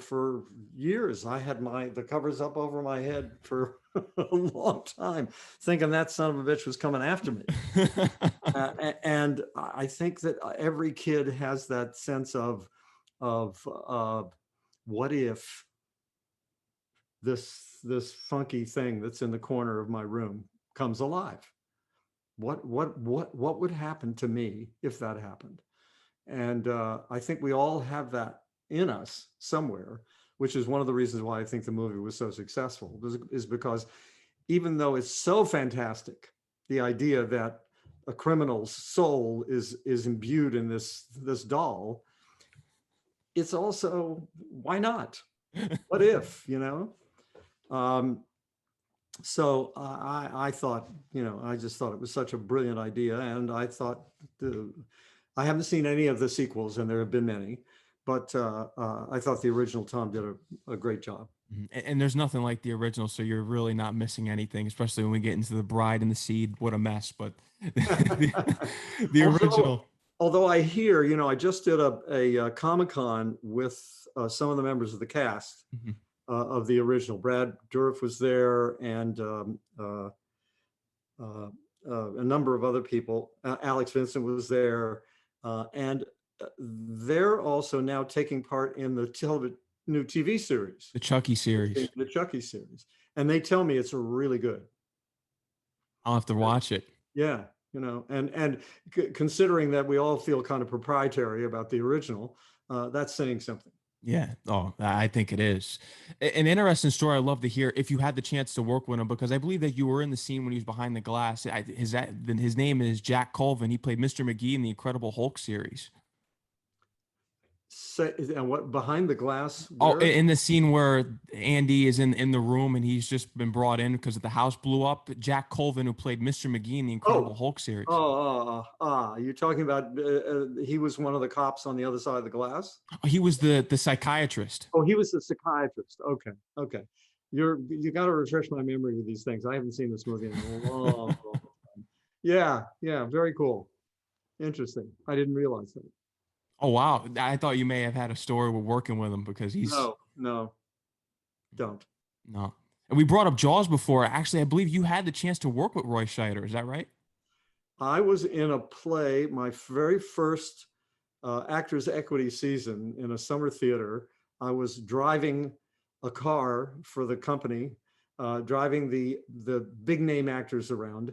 for years I had the covers up over my head for a long time, thinking that son of a bitch was coming after me. And I think that every kid has that sense of what if this funky thing that's in the corner of my room comes alive? What would happen to me if that happened? And I think we all have that in us somewhere, which is one of the reasons why I think the movie was so successful, is because even though it's so fantastic, the idea that a criminal's soul is imbued in this doll, it's also, why not? What if, so I thought, I just thought it was such a brilliant idea. And I thought, I haven't seen any of the sequels, and there have been many, but I thought the original Tom did a great job. And there's nothing like the original, so you're really not missing anything, especially when we get into The Bride and the Seed. What a mess, but the original. Although I hear, I just did a Comic-Con with some of the members of the cast of the original. Brad Dourif was there, and a number of other people. Alex Vincent was there, and they're also now taking part in the new TV series, The Chucky series. the Chucky series, and they tell me it's really good. I'll have to watch it. Yeah, and considering that we all feel kind of proprietary about the original, that's saying something. Yeah. Oh, I think it is an interesting story. I'd love to hear if you had the chance to work with him, because I believe that you were in the scene when he was behind the glass. His name is Jack Colvin. He played Mr. McGee in the Incredible Hulk series. And what behind the glass? Oh, Where? in the scene where Andy is in the room and he's just been brought in because the house blew up. Jack Colvin, who played Mr. McGee in the Incredible Hulk series. You're talking about he was one of the cops on the other side of the glass? He was the psychiatrist. Oh, he was the psychiatrist. Okay. You got to refresh my memory with these things. I haven't seen this movie in a long time. Yeah, very cool. Interesting. I didn't realize that. Oh, wow. I thought you may have had a story with working with him, because he's... No, don't. No. And we brought up Jaws before. Actually, I believe you had the chance to work with Roy Scheider. Is that right? I was in a play, my very first Actors Equity season in a summer theater. I was driving a car for the company, driving the big name actors around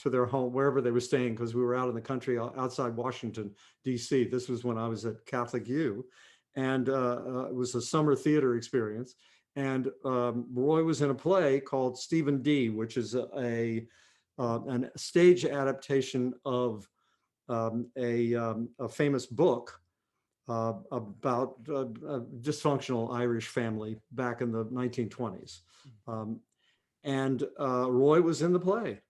to their home, wherever they were staying, because we were out in the country outside Washington, D.C. This was when I was at Catholic U, and it was a summer theater experience. And Roy was in a play called Stephen D., which is a stage adaptation of a famous book about a dysfunctional Irish family back in the 1920s. And Roy was in the play.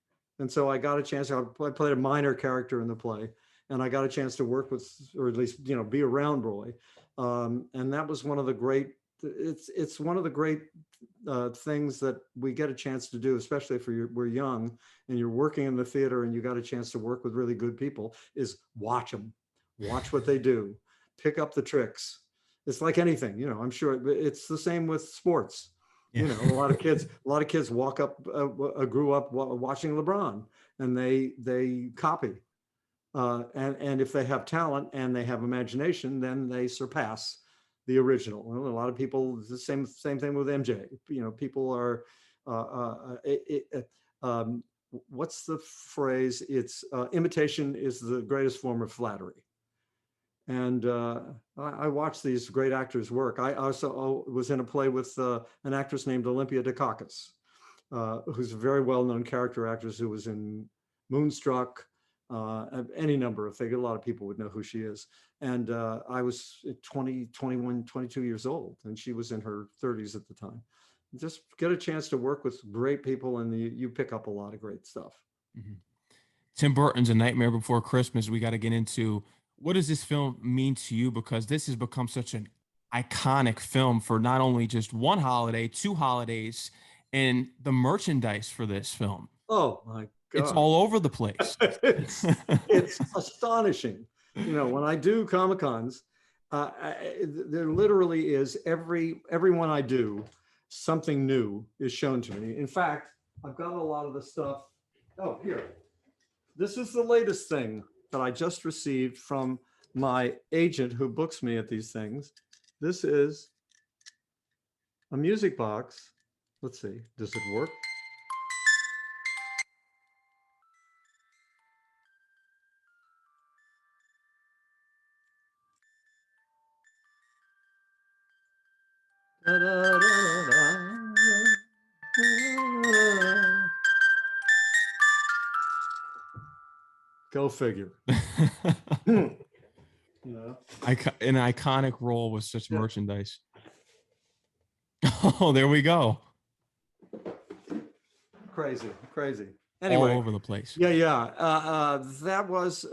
And so I got a chance, I played a minor character in the play, and I got a chance to work with, or at least, be around Roy. And that was one of the great, it's one of the great things that we get a chance to do, especially if we're young and you're working in the theater and you got a chance to work with really good people, is watch them, watch what they do, pick up the tricks. It's like anything, I'm sure it's the same with sports. Yeah. A lot of kids grew up watching LeBron, and they copy. And if they have talent and they have imagination, then they surpass the original. Well, a lot of people, the same thing with MJ. People are, what's the phrase? It's imitation is the greatest form of flattery. And I watched these great actors work. I also was in a play with an actress named Olympia Dukakis, who's a very well-known character actress who was in Moonstruck, any number of things. A lot of people would know who she is. And I was 20, 21, 22 years old, and she was in her 30s at the time. Just get a chance to work with great people, and you pick up a lot of great stuff. Mm-hmm. Tim Burton's A Nightmare Before Christmas. We got to get into, what does this film mean to you? Because this has become such an iconic film for not only just one holiday, two holidays, and the merchandise for this film. Oh my God. It's all over the place. it's astonishing. When I do Comic-Cons, there literally is everyone I do, something new is shown to me. In fact, I've got a lot of the stuff. Oh, here. This is the latest thing that I just received from my agent who books me at these things. This is a music box. Let's see, does it work? Da, da, da, da. Go figure. An iconic role with such merchandise. Oh, there we go. Crazy. Anyway, all over the place. That was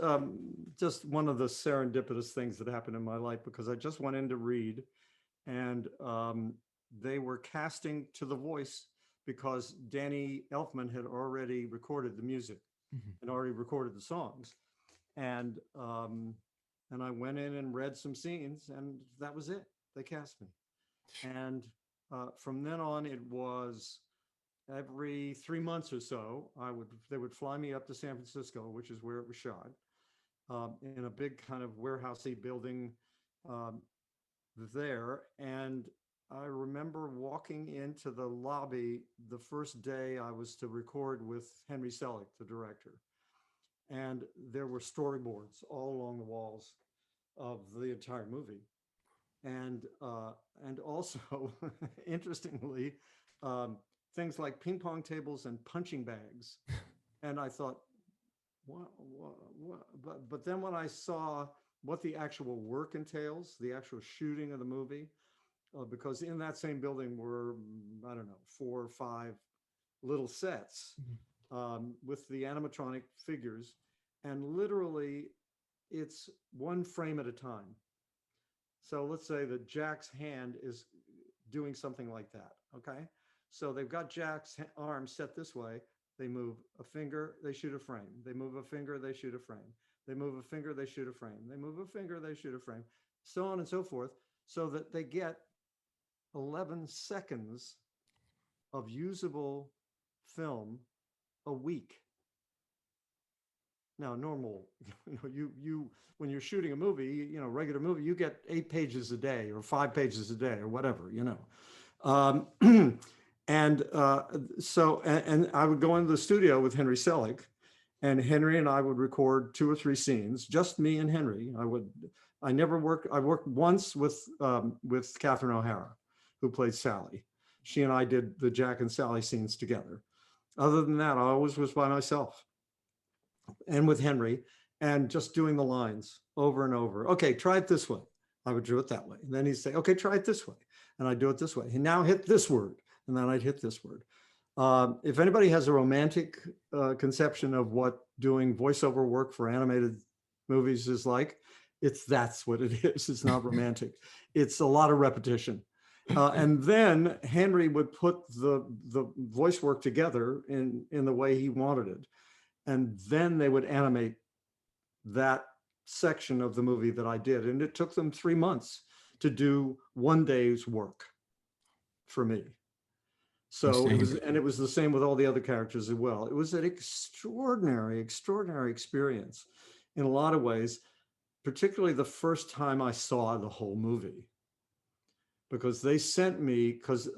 just one of the serendipitous things that happened in my life, because I just went in to read, and they were casting to The Voice because Danny Elfman had already recorded the music and already recorded the songs. And I went in and read some scenes, and that was it. They cast me. And from then on, it was every 3 months or so, they would fly me up to San Francisco, which is where it was shot. in a big kind of warehousey building um, there. And I remember walking into the lobby the first day I was to record with Henry Selick, the director. And there were storyboards all along the walls of the entire movie. And also, interestingly, um, things like ping pong tables and punching bags. And I thought, what? But then when I saw what the actual work entails, the actual shooting of the movie, because in that same building were, I don't know, 4 or 5 little sets with the animatronic figures, and literally it's one frame at a time. So let's say that Jack's hand is doing something like that. Okay. So they've got Jack's arm set this way. They move a finger, they shoot a frame. They move a finger, they shoot a frame. They move a finger, they shoot a frame. They move a finger, they shoot a frame, so on and so forth, so that they get 11 seconds of usable film a week. Now, normal, you when you're shooting a movie, regular movie, you get 8 pages a day or 5 pages a day or whatever, and and I would go into the studio with Henry Selick, and Henry and I would record 2 or 3 scenes, just me and Henry. I worked once with Catherine O'Hara, who played Sally. She and I did the Jack and Sally scenes together. Other than that, I always was by myself and with Henry, and just doing the lines over and over. Okay, try it this way. I would do it that way. And then he'd say, okay, try it this way. And I'd do it this way. And now hit this word. And then I'd hit this word. If anybody has a romantic conception of what doing voiceover work for animated movies is like, that's what it is. It's not romantic. It's a lot of repetition. And then Henry would put the voice work together in the way he wanted it. And then they would animate that section of the movie that I did. And it took them 3 months to do one day's work for me. So it was the same with all the other characters as well. It was an extraordinary experience in a lot of ways, particularly the first time I saw the whole movie, because they sent me, because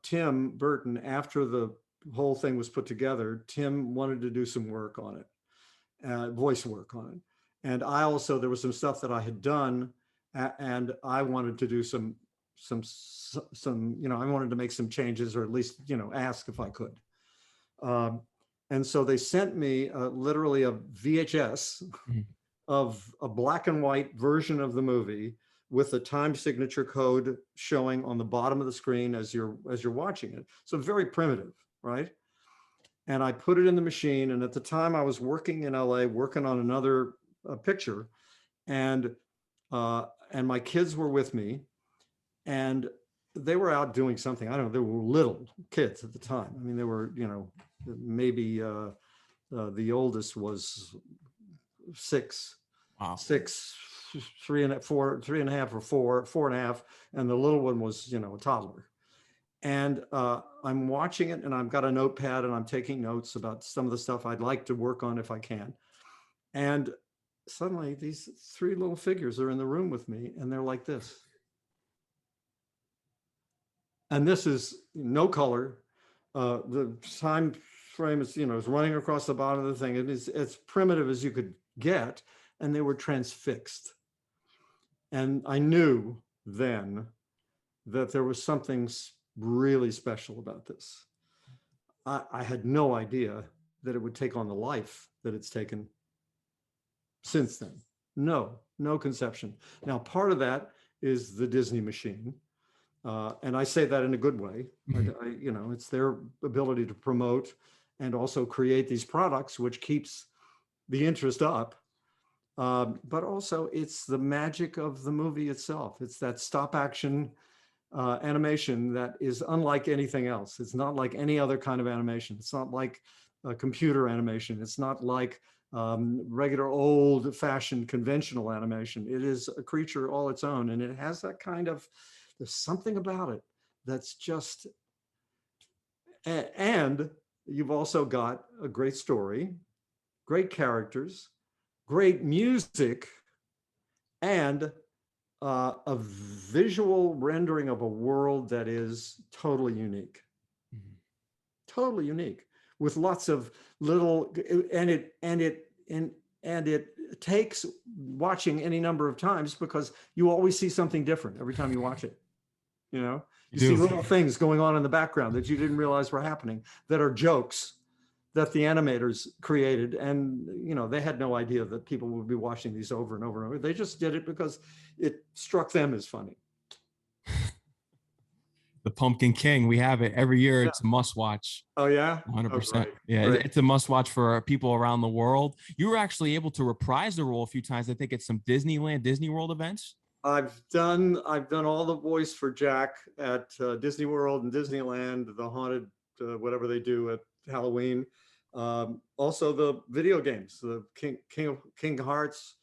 Tim Burton, after the whole thing was put together, Tim wanted to do some work on it, voice work on it. And there was some stuff that I had done, and I wanted to do some, I wanted to make some changes, or at least, ask if I could. And so they sent me literally a VHS of a black and white version of the movie with a time signature code showing on the bottom of the screen as you're watching it. So very primitive, right? And I put it in the machine. And at the time I was working in LA, working on another picture, and my kids were with me, and they were out doing something. I don't know, they were little kids at the time. I mean, they were, maybe the oldest was 6. Wow. 6, 3 and 4, 3.5 or 4.5, and the little one was, a toddler. And I'm watching it, and I've got a notepad, and I'm taking notes about some of the stuff I'd like to work on if I can. And suddenly these 3 little figures are in the room with me, and they're like this. And this is no color. The time frame is, is running across the bottom of the thing. It is as primitive as you could get, and they were transfixed. And I knew then that there was something really special about this. I had no idea that it would take on the life that it's taken since then. No conception. Now, part of that is the Disney machine. And I say that in a good way. It's their ability to promote and also create these products, which keeps the interest up. But also it's the magic of the movie itself. It's that stop action animation that is unlike anything else. It's not like any other kind of animation. It's not like computer animation. It's not like regular old fashioned conventional animation. It is a creature all its own. And it has that kind of, there's something about it that's just, and you've also got a great story, great characters, great music, and a visual rendering of a world that is totally unique. Totally unique, with lots of little, and it takes watching any number of times, because you always see something different every time you watch it. You see little things going on in the background that you didn't realize were happening, that are jokes that the animators created. And they had no idea that people would be watching these over and over and over. They just did it because it struck them as funny. The Pumpkin King, we have it every year. It's a must watch. Oh yeah, 100%. Yeah, great. It's a must watch for people around the world. You were actually able to reprise the role a few times, I think, at some Disney World events. I've done all the voice for Jack at Disney World and Disneyland, the haunted whatever they do at Halloween. Also the video games, the King Hearts.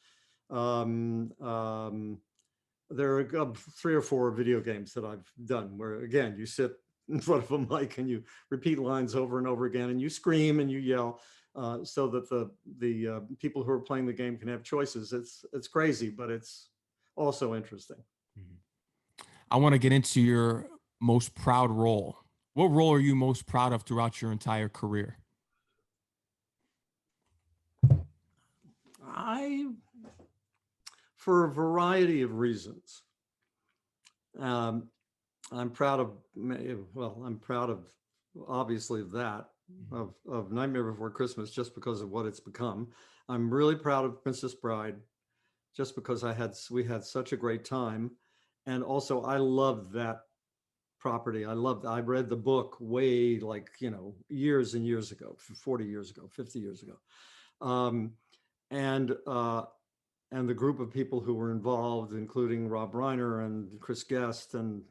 There are 3 or 4 video games that I've done where, again, you sit in front of a mic and you repeat lines over and over again, and you scream and you yell, so that the people who are playing the game can have choices. It's crazy, but it's also interesting. I want to get into your most proud role. What role are you most proud of throughout your entire career? For a variety of reasons, I'm proud of, obviously, of that, of Nightmare Before Christmas, just because of what it's become. I'm really proud of Princess Bride, just because we had such a great time. And also I loved that property. I read the book way, years and years ago, 40 years ago, 50 years ago. And the group of people who were involved, including Rob Reiner and Chris Guest and,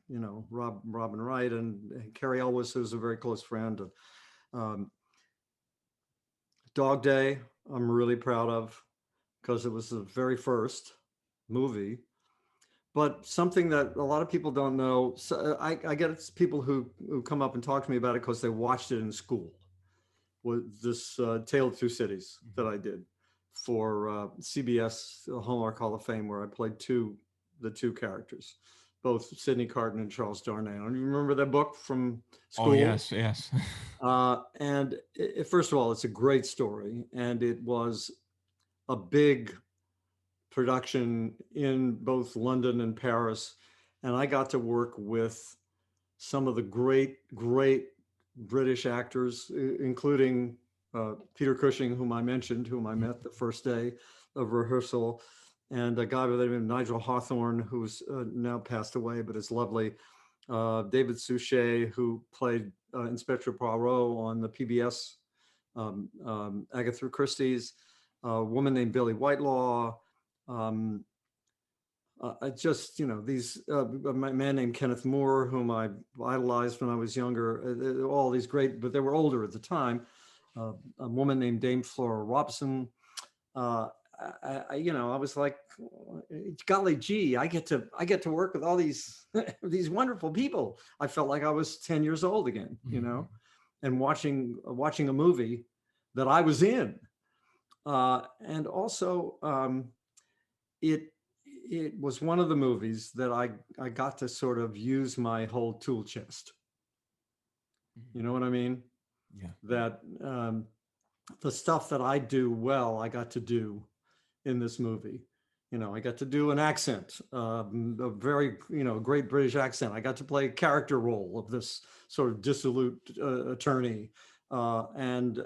Robin Wright and Carrie Elwes, who's a very close friend. Dog Day, I'm really proud of, because it was the very first movie. But something that a lot of people don't know, so I get people who come up and talk to me about it because they watched it in school, with this Tale of Two Cities that I did for CBS Hallmark Hall of Fame, where I played the two characters, both Sidney Carton and Charles Darnay. You remember that book from school? Oh, yes. And first of all, it's a great story, and it was a big production in both London and Paris. And I got to work with some of the great British actors, including Peter Cushing, whom I mentioned, whom I met the first day of rehearsal, and a guy by the name of Nigel Hawthorne, who's now passed away, but is lovely. David Suchet, who played Inspector Poirot on the PBS Agatha Christie's, a woman named Billy Whitelaw, these a man named Kenneth Moore, whom I idolized when I was younger. All these great, but they were older at the time. A woman named Dame Flora Robson. I was like, golly gee, I get to work with all these these wonderful people. I felt like I was 10 years old again, and watching a movie that I was in. And also, it was one of the movies that I got to sort of use my whole tool chest. You know what I mean? Yeah. That the stuff that I do well, I got to do in this movie. I got to do an accent, a very, great British accent. I got to play a character role of this sort of dissolute attorney. And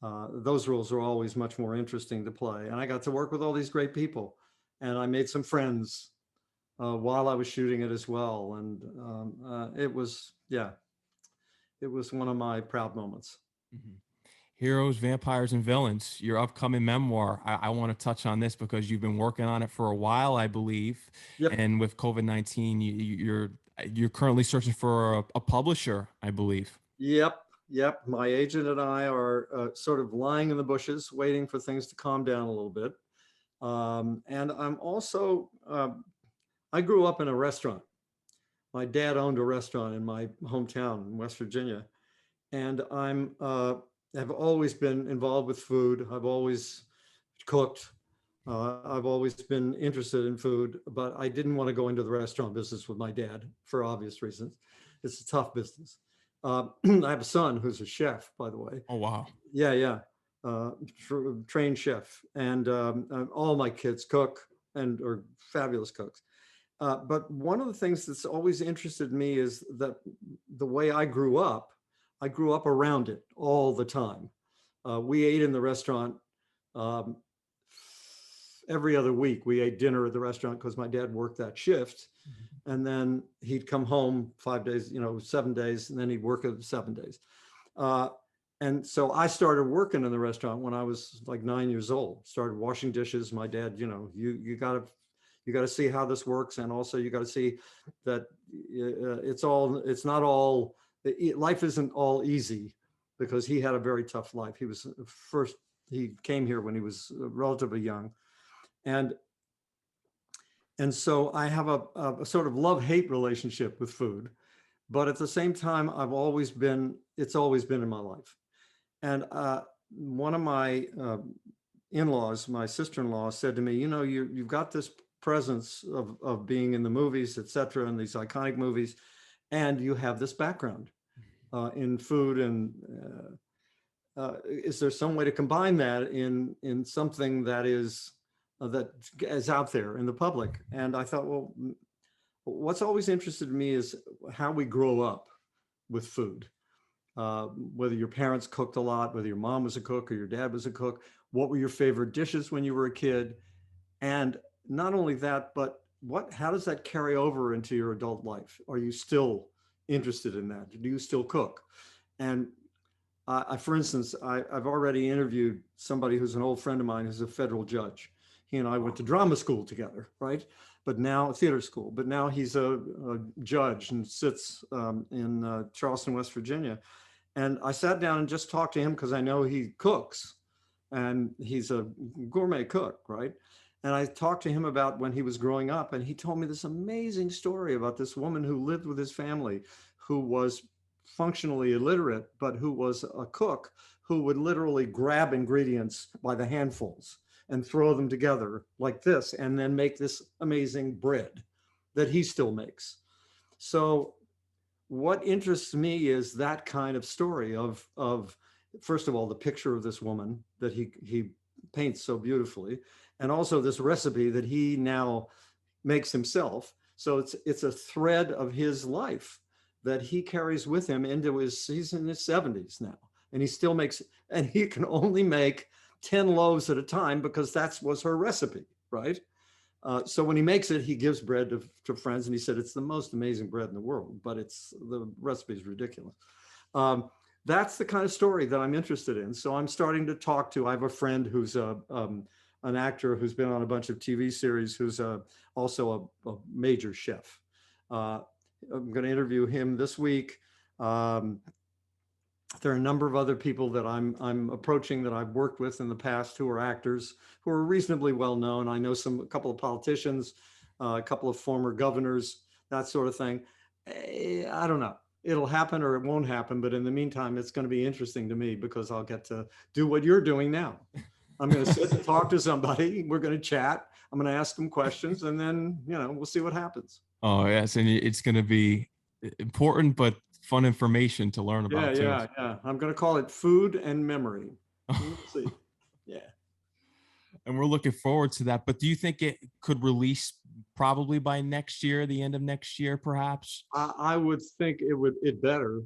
those roles are always much more interesting to play. And I got to work with all these great people. And I made some friends while I was shooting it as well. And it was one of my proud moments. Mm-hmm. Heroes, Vampires, and Villains, your upcoming memoir. I want to touch on this because you've been working on it for a while, I believe. Yep. And with COVID-19, you're currently searching for a publisher, I believe. Yep. My agent and I are sort of lying in the bushes, waiting for things to calm down a little bit. And I'm also, I grew up in a restaurant. My dad owned a restaurant in my hometown in West Virginia. And I've always been involved with food. I've always cooked. I've always been interested in food, but I didn't want to go into the restaurant business with my dad for obvious reasons. It's a tough business. I have a son who's a chef, by the way. Oh, wow. Yeah, yeah. Trained chef, and all my kids cook and are fabulous cooks. But one of the things that's always interested me is that the way I grew up around it all the time. We ate in the restaurant um, every other week. We ate dinner at the restaurant because my dad worked that shift. And then he'd come home 5 days, 7 days, and then he'd work 7 days. And so I started working in the restaurant when I was like 9 years old. Started washing dishes. My dad, you gotta see how this works, and also you gotta see that life isn't all easy, because he had a very tough life. He came here when he was relatively young, and so I have a sort of love-hate relationship with food, but at the same time, it's always been in my life. And one of my in-laws, my sister-in-law, said to me, you've got this presence of being in the movies, et cetera, and these iconic movies, and you have this background in food. And is there some way to combine that in something that is out there in the public? And I thought, well, what's always interested me is how we grow up with food. Whether your parents cooked a lot, whether your mom was a cook or your dad was a cook, what were your favorite dishes when you were a kid? And not only that, but how does that carry over into your adult life? Are you still interested in that? Do you still cook? And for instance, I've already interviewed somebody who's an old friend of mine who's a federal judge. He and I went to drama school together, right? But now theater school, but now he's a judge and sits in Charleston, West Virginia. And I sat down and just talked to him because I know he cooks, and he's a gourmet cook, right? And I talked to him about when he was growing up, and he told me this amazing story about this woman who lived with his family, who was functionally illiterate, but who was a cook, who would literally grab ingredients by the handfuls and throw them together like this, and then make this amazing bread that he still makes. So what interests me is that kind of story of first of all, the picture of this woman that he paints so beautifully, and also this recipe that he now makes himself. So it's a thread of his life that he carries with him into he's in his 70s now, and he still makes, and he can only make 10 loaves at a time because that was her recipe, right? So when he makes it, he gives bread to friends, and he said it's the most amazing bread in the world, but the recipe is ridiculous. That's the kind of story that I'm interested in. So I'm starting to talk to, I have a friend who's an actor who's been on a bunch of TV series, who's also a major chef. I'm going to interview him this week. There are a number of other people that I'm approaching that I've worked with in the past who are actors who are reasonably well known. I know a couple of politicians, a couple of former governors, that sort of thing. I don't know. It'll happen or it won't happen, but in the meantime, it's going to be interesting to me because I'll get to do what you're doing now. I'm going to sit and talk to somebody. We're going to chat. I'm going to ask them questions, and then we'll see what happens. Oh yes, and it's going to be important but fun information to learn about too. Yeah. I'm going to call it food and memory. We'll see. Yeah. And we're looking forward to that. But do you think it could release probably by next year, the end of next year, perhaps? I would think it better.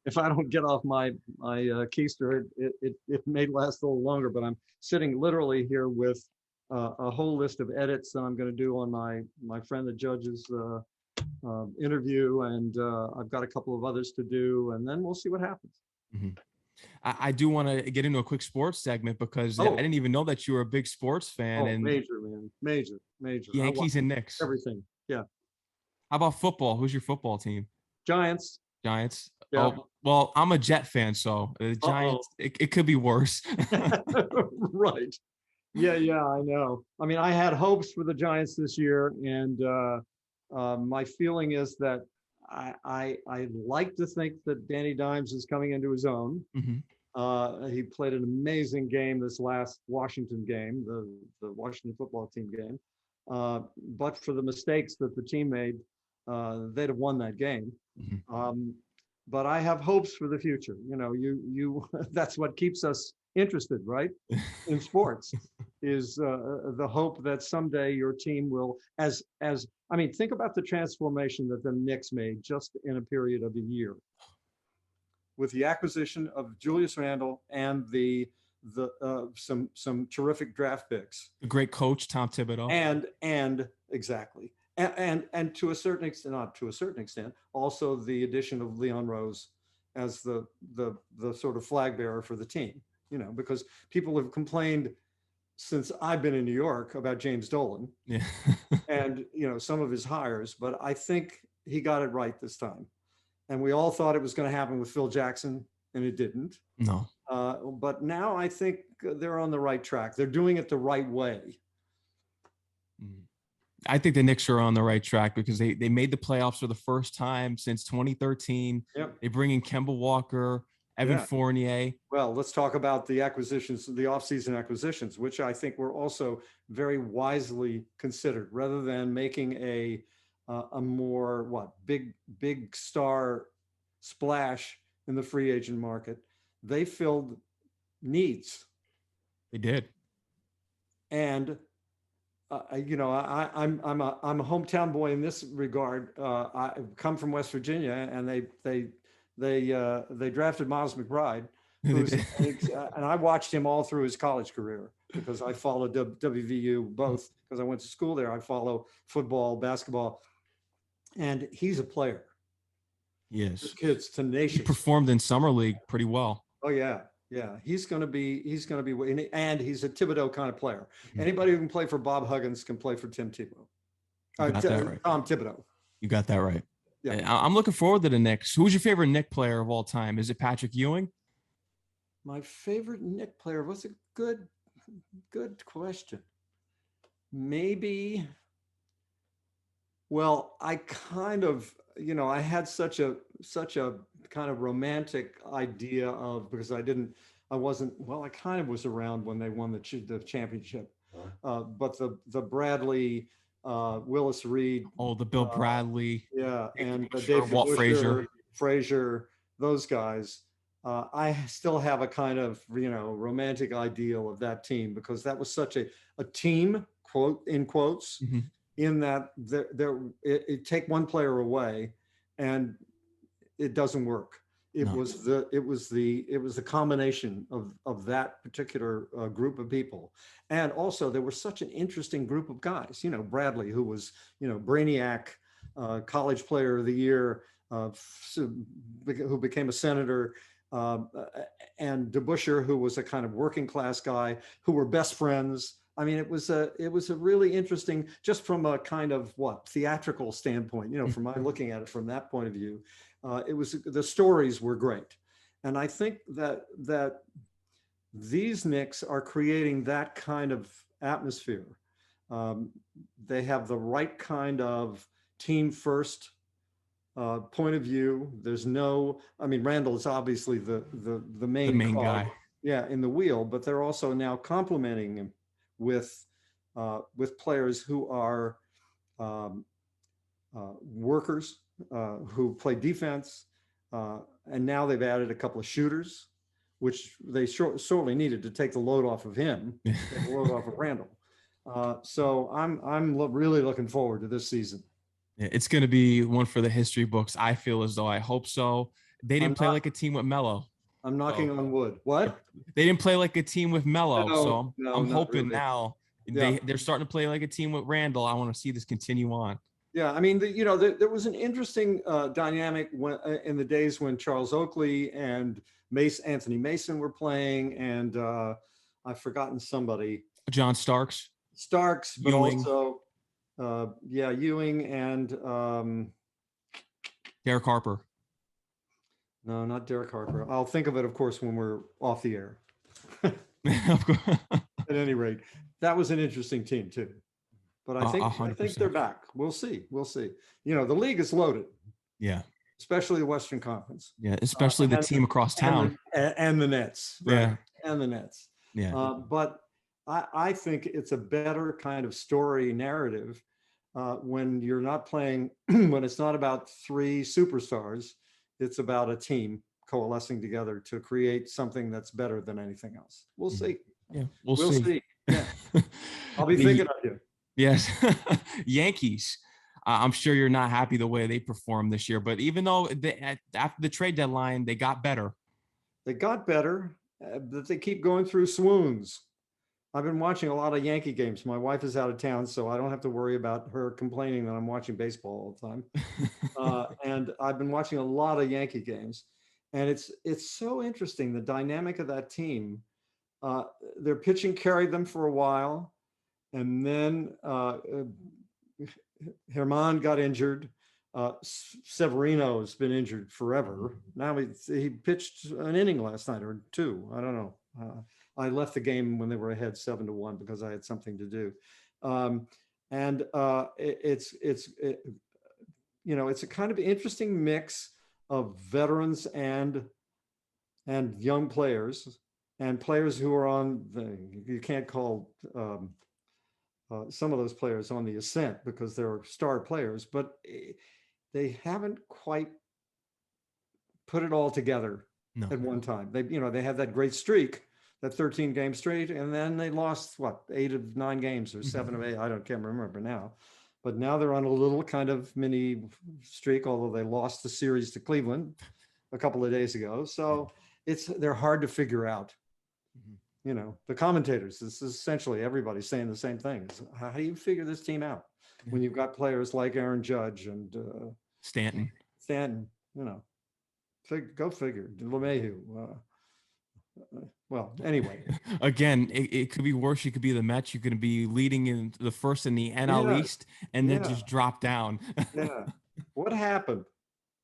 If I don't get off my keister, it may last a little longer. But I'm sitting literally here with a whole list of edits that I'm going to do on my friend the judge's interview, and I've got a couple of others to do, and then we'll see what happens. Mm-hmm. I do want to get into a quick sports segment because I didn't even know that you were a big sports fan. And major, man, major. Yankees and Knicks. Everything, yeah. How about football? Who's your football team? Giants. Yeah. Oh, well, I'm a Jet fan, so the Giants, it could be worse. Right. Yeah, I know. I mean, I had hopes for the Giants this year, and my feeling is that I like to think that Danny Dimes is coming into his own. Mm-hmm. He played an amazing game this last Washington game, the Washington football team game. But for the mistakes that the team made, they'd have won that game. But I have hopes for the future. You know, you that's what keeps us interested, right? In sports is the hope that someday your team will, I mean, think about the transformation that the Knicks made just in a period of a year with the acquisition of Julius Randle and some terrific draft picks. A great coach, Tom Thibodeau. And exactly. And to a certain extent, not to a certain extent, also the addition of Leon Rose as the sort of flag bearer for the team, you know, because people have complained since I've been in New York about James Dolan and, you know, some of his hires, but I think he got it right this time. And we all thought it was going to happen with Phil Jackson, and it didn't. No. But now I think they're on the right track. They're doing it the right way. I think the Knicks are on the right track because they made the playoffs for the first time since 2013. Yep. They bring in Kemba Walker, Evan Fournier. Well, let's talk about the acquisitions, the offseason acquisitions, which I think were also very wisely considered, rather than making a more big star splash in the free agent market. They filled needs. They did. And you know, I'm a hometown boy in this regard. I come from West Virginia, and they drafted Miles McBride, and I watched him all through his college career because I followed WVU both because I went to school there. I follow football, basketball, and he's a player. Yes, this kid's tenacious. He performed in summer league pretty well. Oh yeah. Yeah, he's going to be, and he's a Thibodeau kind of player. Anybody who can play for Bob Huggins can play for Tim Tebow. Tom Thibodeau. You got that right. Yeah. I'm looking forward to the Knicks. Who's your favorite Knick player of all time? Is it Patrick Ewing? My favorite Knick player was a good question. Maybe. Well, I kind of, you know, I had such a kind of romantic idea of, because I kind of was around when they won the championship, but the Bradley, Willis Reed. Oh, the Bill Bradley. Yeah, and Dave Walt Frazier, those guys. I still have a kind of, you know, romantic ideal of that team because that was such a team, quote in quotes, in that it take one player away and it doesn't work. It was the combination of that particular group of people. And also there was such an interesting group of guys, you know, Bradley, who was, you know, brainiac, college player of the year, who became a senator, and DeBusschere, who was a kind of working class guy, who were best friends. I mean, it was a really interesting, just from a kind of theatrical standpoint, you know, from my looking at it from that point of view. The stories were great. And I think that these Knicks are creating that kind of atmosphere. They have the right kind of team first point of view. There's Randall is obviously the main guy. Yeah, in the wheel, but they're also now complementing him with players who are workers, who play defense, and now they've added a couple of shooters, which they sorely needed to take the load off of him, take the load off of Randall. So I'm really looking forward to this season. It's going to be one for the history books. I feel as though, I hope so. They didn't play like a team with Melo. I'm knocking on wood. What? They didn't play like a team with Melo. So I'm hoping really. Now they're starting to play like a team with Randall. I want to see this continue on. Yeah, I mean, there was an interesting dynamic in the days when Charles Oakley and Anthony Mason were playing, and I've forgotten somebody. John Starks, but Ewing. Also, Ewing and Derek Harper. No, not Derek Harper. I'll think of it, of course, when we're off the air. Of course. At any rate, that was an interesting team too. But I think they're back. We'll see. You know, the league is loaded. Yeah. especially the Western Conference. Yeah, especially the team across town. And the Nets. Right? Yeah. And the Nets. Yeah. But I think it's a better kind of story narrative when you're not playing, when it's not about three superstars, it's about a team coalescing together to create something that's better than anything else. We'll see. Yeah, we'll see. Yeah. I'll be thinking of you. Yes. Yankees. I'm sure you're not happy the way they performed this year, but even though after the trade deadline, they got better. They got better, but they keep going through swoons. I've been watching a lot of Yankee games. My wife is out of town, so I don't have to worry about her complaining that I'm watching baseball all the time. And I've been watching a lot of Yankee games, and it's so interesting, the dynamic of that team. Their pitching carried them for a while, and then Herman got injured. Severino's been injured forever. Now he pitched an inning last night or two. I don't know. I left the game when they were ahead 7-1 because I had something to do. It's a kind of interesting mix of veterans and young players, and players who are on you can't call some of those players on the ascent because they're star players, but they haven't quite put it all together at one time. They had that great streak, that 13-game streak, and then they lost 8 of 9 games or 7 of 8. Can't remember now, but now they're on a little kind of mini streak, although they lost the series to Cleveland a couple of days ago. So they're hard to figure out. The commentators, this is essentially everybody saying the same thing. How do you figure this team out when you've got players like Aaron Judge and Stanton, go figure. LeMahieu. Well, anyway. Again, it could be worse. You could be the Mets. You could be leading in the first in the NL East and then just drop down. Yeah. What happened?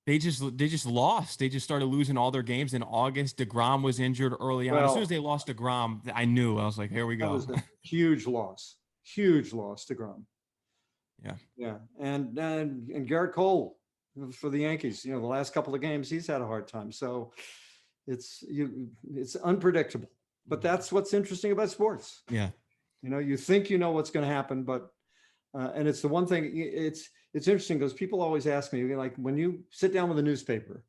They just lost. They just started losing all their games in August. DeGrom was injured early on. As soon as they lost DeGrom, I knew. I was like, here we go. That was a huge loss. Huge loss to DeGrom. Yeah. Yeah. And Garrett Cole for the Yankees, the last couple of games, he's had a hard time. So it's unpredictable. But that's what's interesting about sports. Yeah. You think you know what's going to happen, but and it's the one thing, it's interesting because people always ask me, like, when you sit down with a newspaper,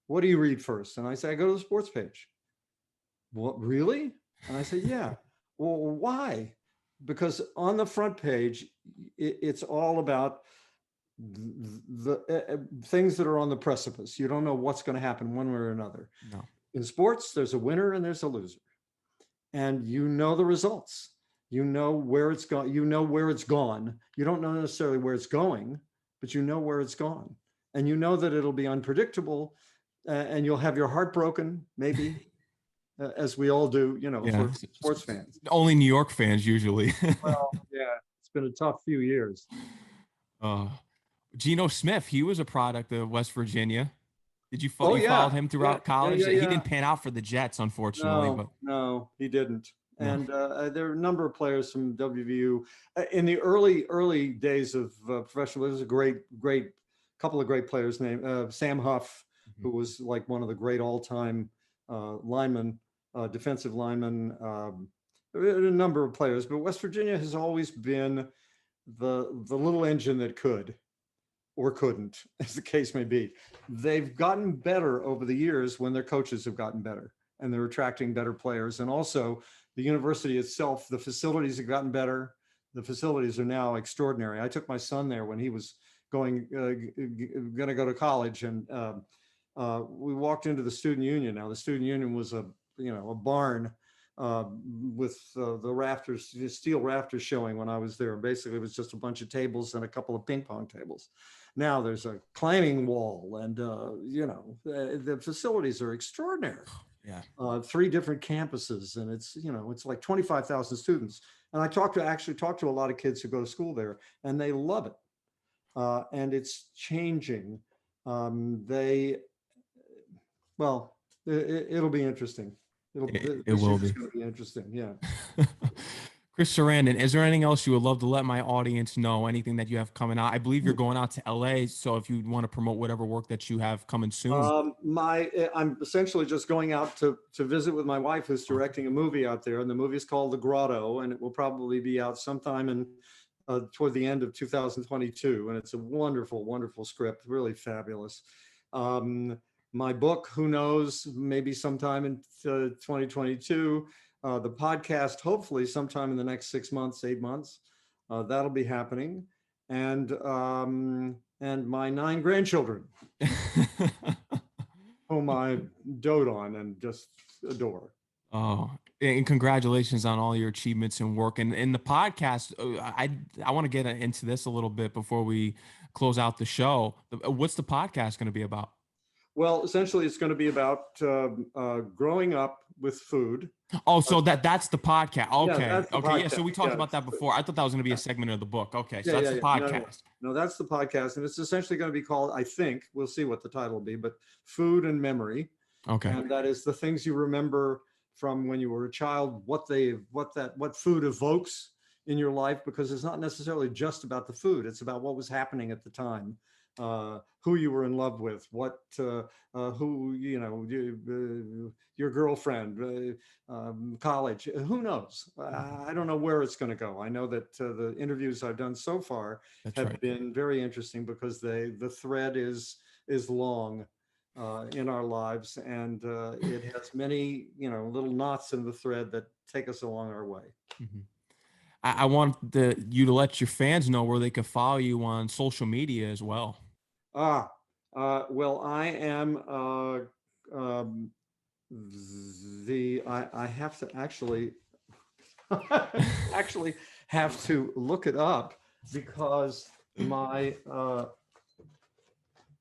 what do you read first? And I say, I go to the sports page. What, really? And I say, yeah. Well, why? Because on the front page, it's all about the things that are on the precipice. You don't know what's going to happen one way or another. No. In sports, there's a winner and there's a loser. And the results. Where it's gone. Where it's gone. You don't know necessarily where it's going, but where it's gone. And that it'll be unpredictable and you'll have your heart broken, maybe, as we all do, for sports fans. Only New York fans usually. Well, yeah, it's been a tough few years. Geno Smith, he was a product of West Virginia. Did you follow him throughout college? Yeah. He didn't pan out for the Jets, unfortunately. No, he didn't. And there are a number of players from WVU in the early days of professional. There was a great couple of great players named Sam Huff, who was like one of the great all-time linemen, defensive linemen. A number of players, but West Virginia has always been the little engine that could or couldn't, as the case may be. They've gotten better over the years when their coaches have gotten better and they're attracting better players, and also the university itself, the facilities have gotten better. The facilities are now extraordinary. I took my son there when he was going to go to college, and we walked into the student union. Now the student union was a barn with the rafters, steel rafters showing when I was there. Basically, it was just a bunch of tables and a couple of ping pong tables. Now there's a climbing wall, and the facilities are extraordinary. Yeah. 3 different campuses, and it's like 25,000 students. And I actually talked to a lot of kids who go to school there, and they love it. And it's changing. It'll be interesting. It will be. It's going to be interesting. Yeah. Chris Sarandon, is there anything else you would love to let my audience know? Anything that you have coming out? I believe you're going out to LA. So if you want to promote whatever work that you have coming soon. I'm essentially just going out to visit with my wife, who's directing a movie out there, and the movie is called The Grotto, and it will probably be out sometime in toward the end of 2022, and it's a wonderful, wonderful script, really fabulous. My book, who knows, maybe sometime in 2022. The podcast, hopefully sometime in the next 6 months, 8 months, that'll be happening, and my 9 grandchildren, whom I dote on and just adore. Oh, and congratulations on all your achievements and work. And in the podcast, I want to get into this a little bit before we close out the show. What's the podcast going to be about? Well, essentially, it's going to be about growing up with food. Oh, so that's the podcast. Okay. Yeah, that's the okay. podcast. Yeah. So we talked about that before. I thought that was going to be a segment of the book. Okay. So that's the podcast. No, that's the podcast. And it's essentially going to be called, I think, we'll see what the title will be, but Food and Memory. Okay. And that is the things you remember from when you were a child, what food evokes in your life, because it's not necessarily just about the food. It's about what was happening at the time. Who you were in love with, who, your girlfriend, college, who knows? I don't know where it's going to go. I know that the interviews I've done so far have been very interesting because the thread is long in our lives, and it has many, little knots in the thread that take us along our way. Mm-hmm. I want you to let your fans know where they can follow you on social media as well. Well, I am I have to actually have to look it up because I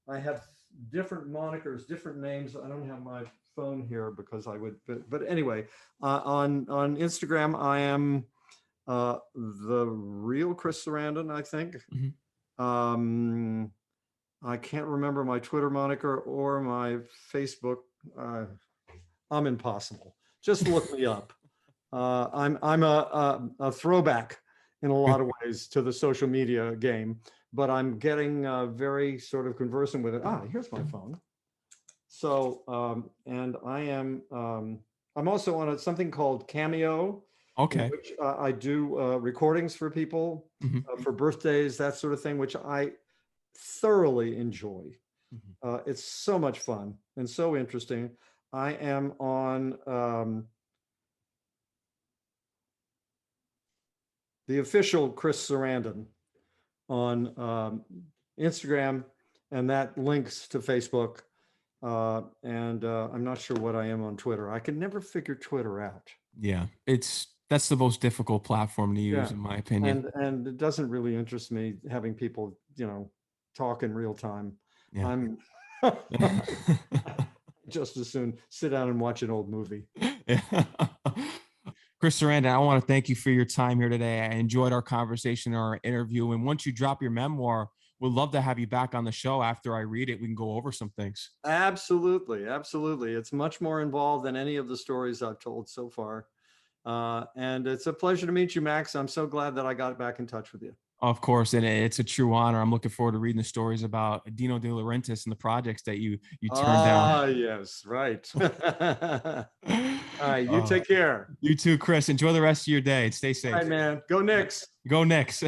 have different monikers, different names. I don't have my phone here because I would, but anyway, on Instagram, I am the real Chris Sarandon, I think. Mm-hmm. I can't remember my Twitter moniker or my Facebook. I'm impossible. Just look me up. I'm a throwback in a lot of ways to the social media game, but I'm getting very sort of conversant with it. Here's my phone. So, and I am, I'm also on something called Cameo. Okay. In which I do recordings for people, for birthdays, that sort of thing, which I thoroughly enjoy. It's so much fun and so interesting. I am on the official Chris Sarandon on Instagram, and that links to Facebook. And I'm not sure what I am on Twitter. I can never figure Twitter out. Yeah, that's the most difficult platform to use, in my opinion. And it doesn't really interest me having people, talk in real time. Yeah. I'm just as soon sit down and watch an old movie. Yeah. Chris Sarandon, I want to thank you for your time here today. I enjoyed our conversation, our interview. And once you drop your memoir, we'd love to have you back on the show. After I read it, we can go over some things. Absolutely. Absolutely. It's much more involved than any of the stories I've told so far. And it's a pleasure to meet you, Max. I'm so glad that I got back in touch with you. Of course, and it's a true honor. I'm looking forward to reading the stories about Dino De Laurentiis and the projects that you turned down. Yes, right. All right, you take care. You too, Chris. Enjoy the rest of your day. Stay safe. All right, man. Go Knicks. Go Knicks.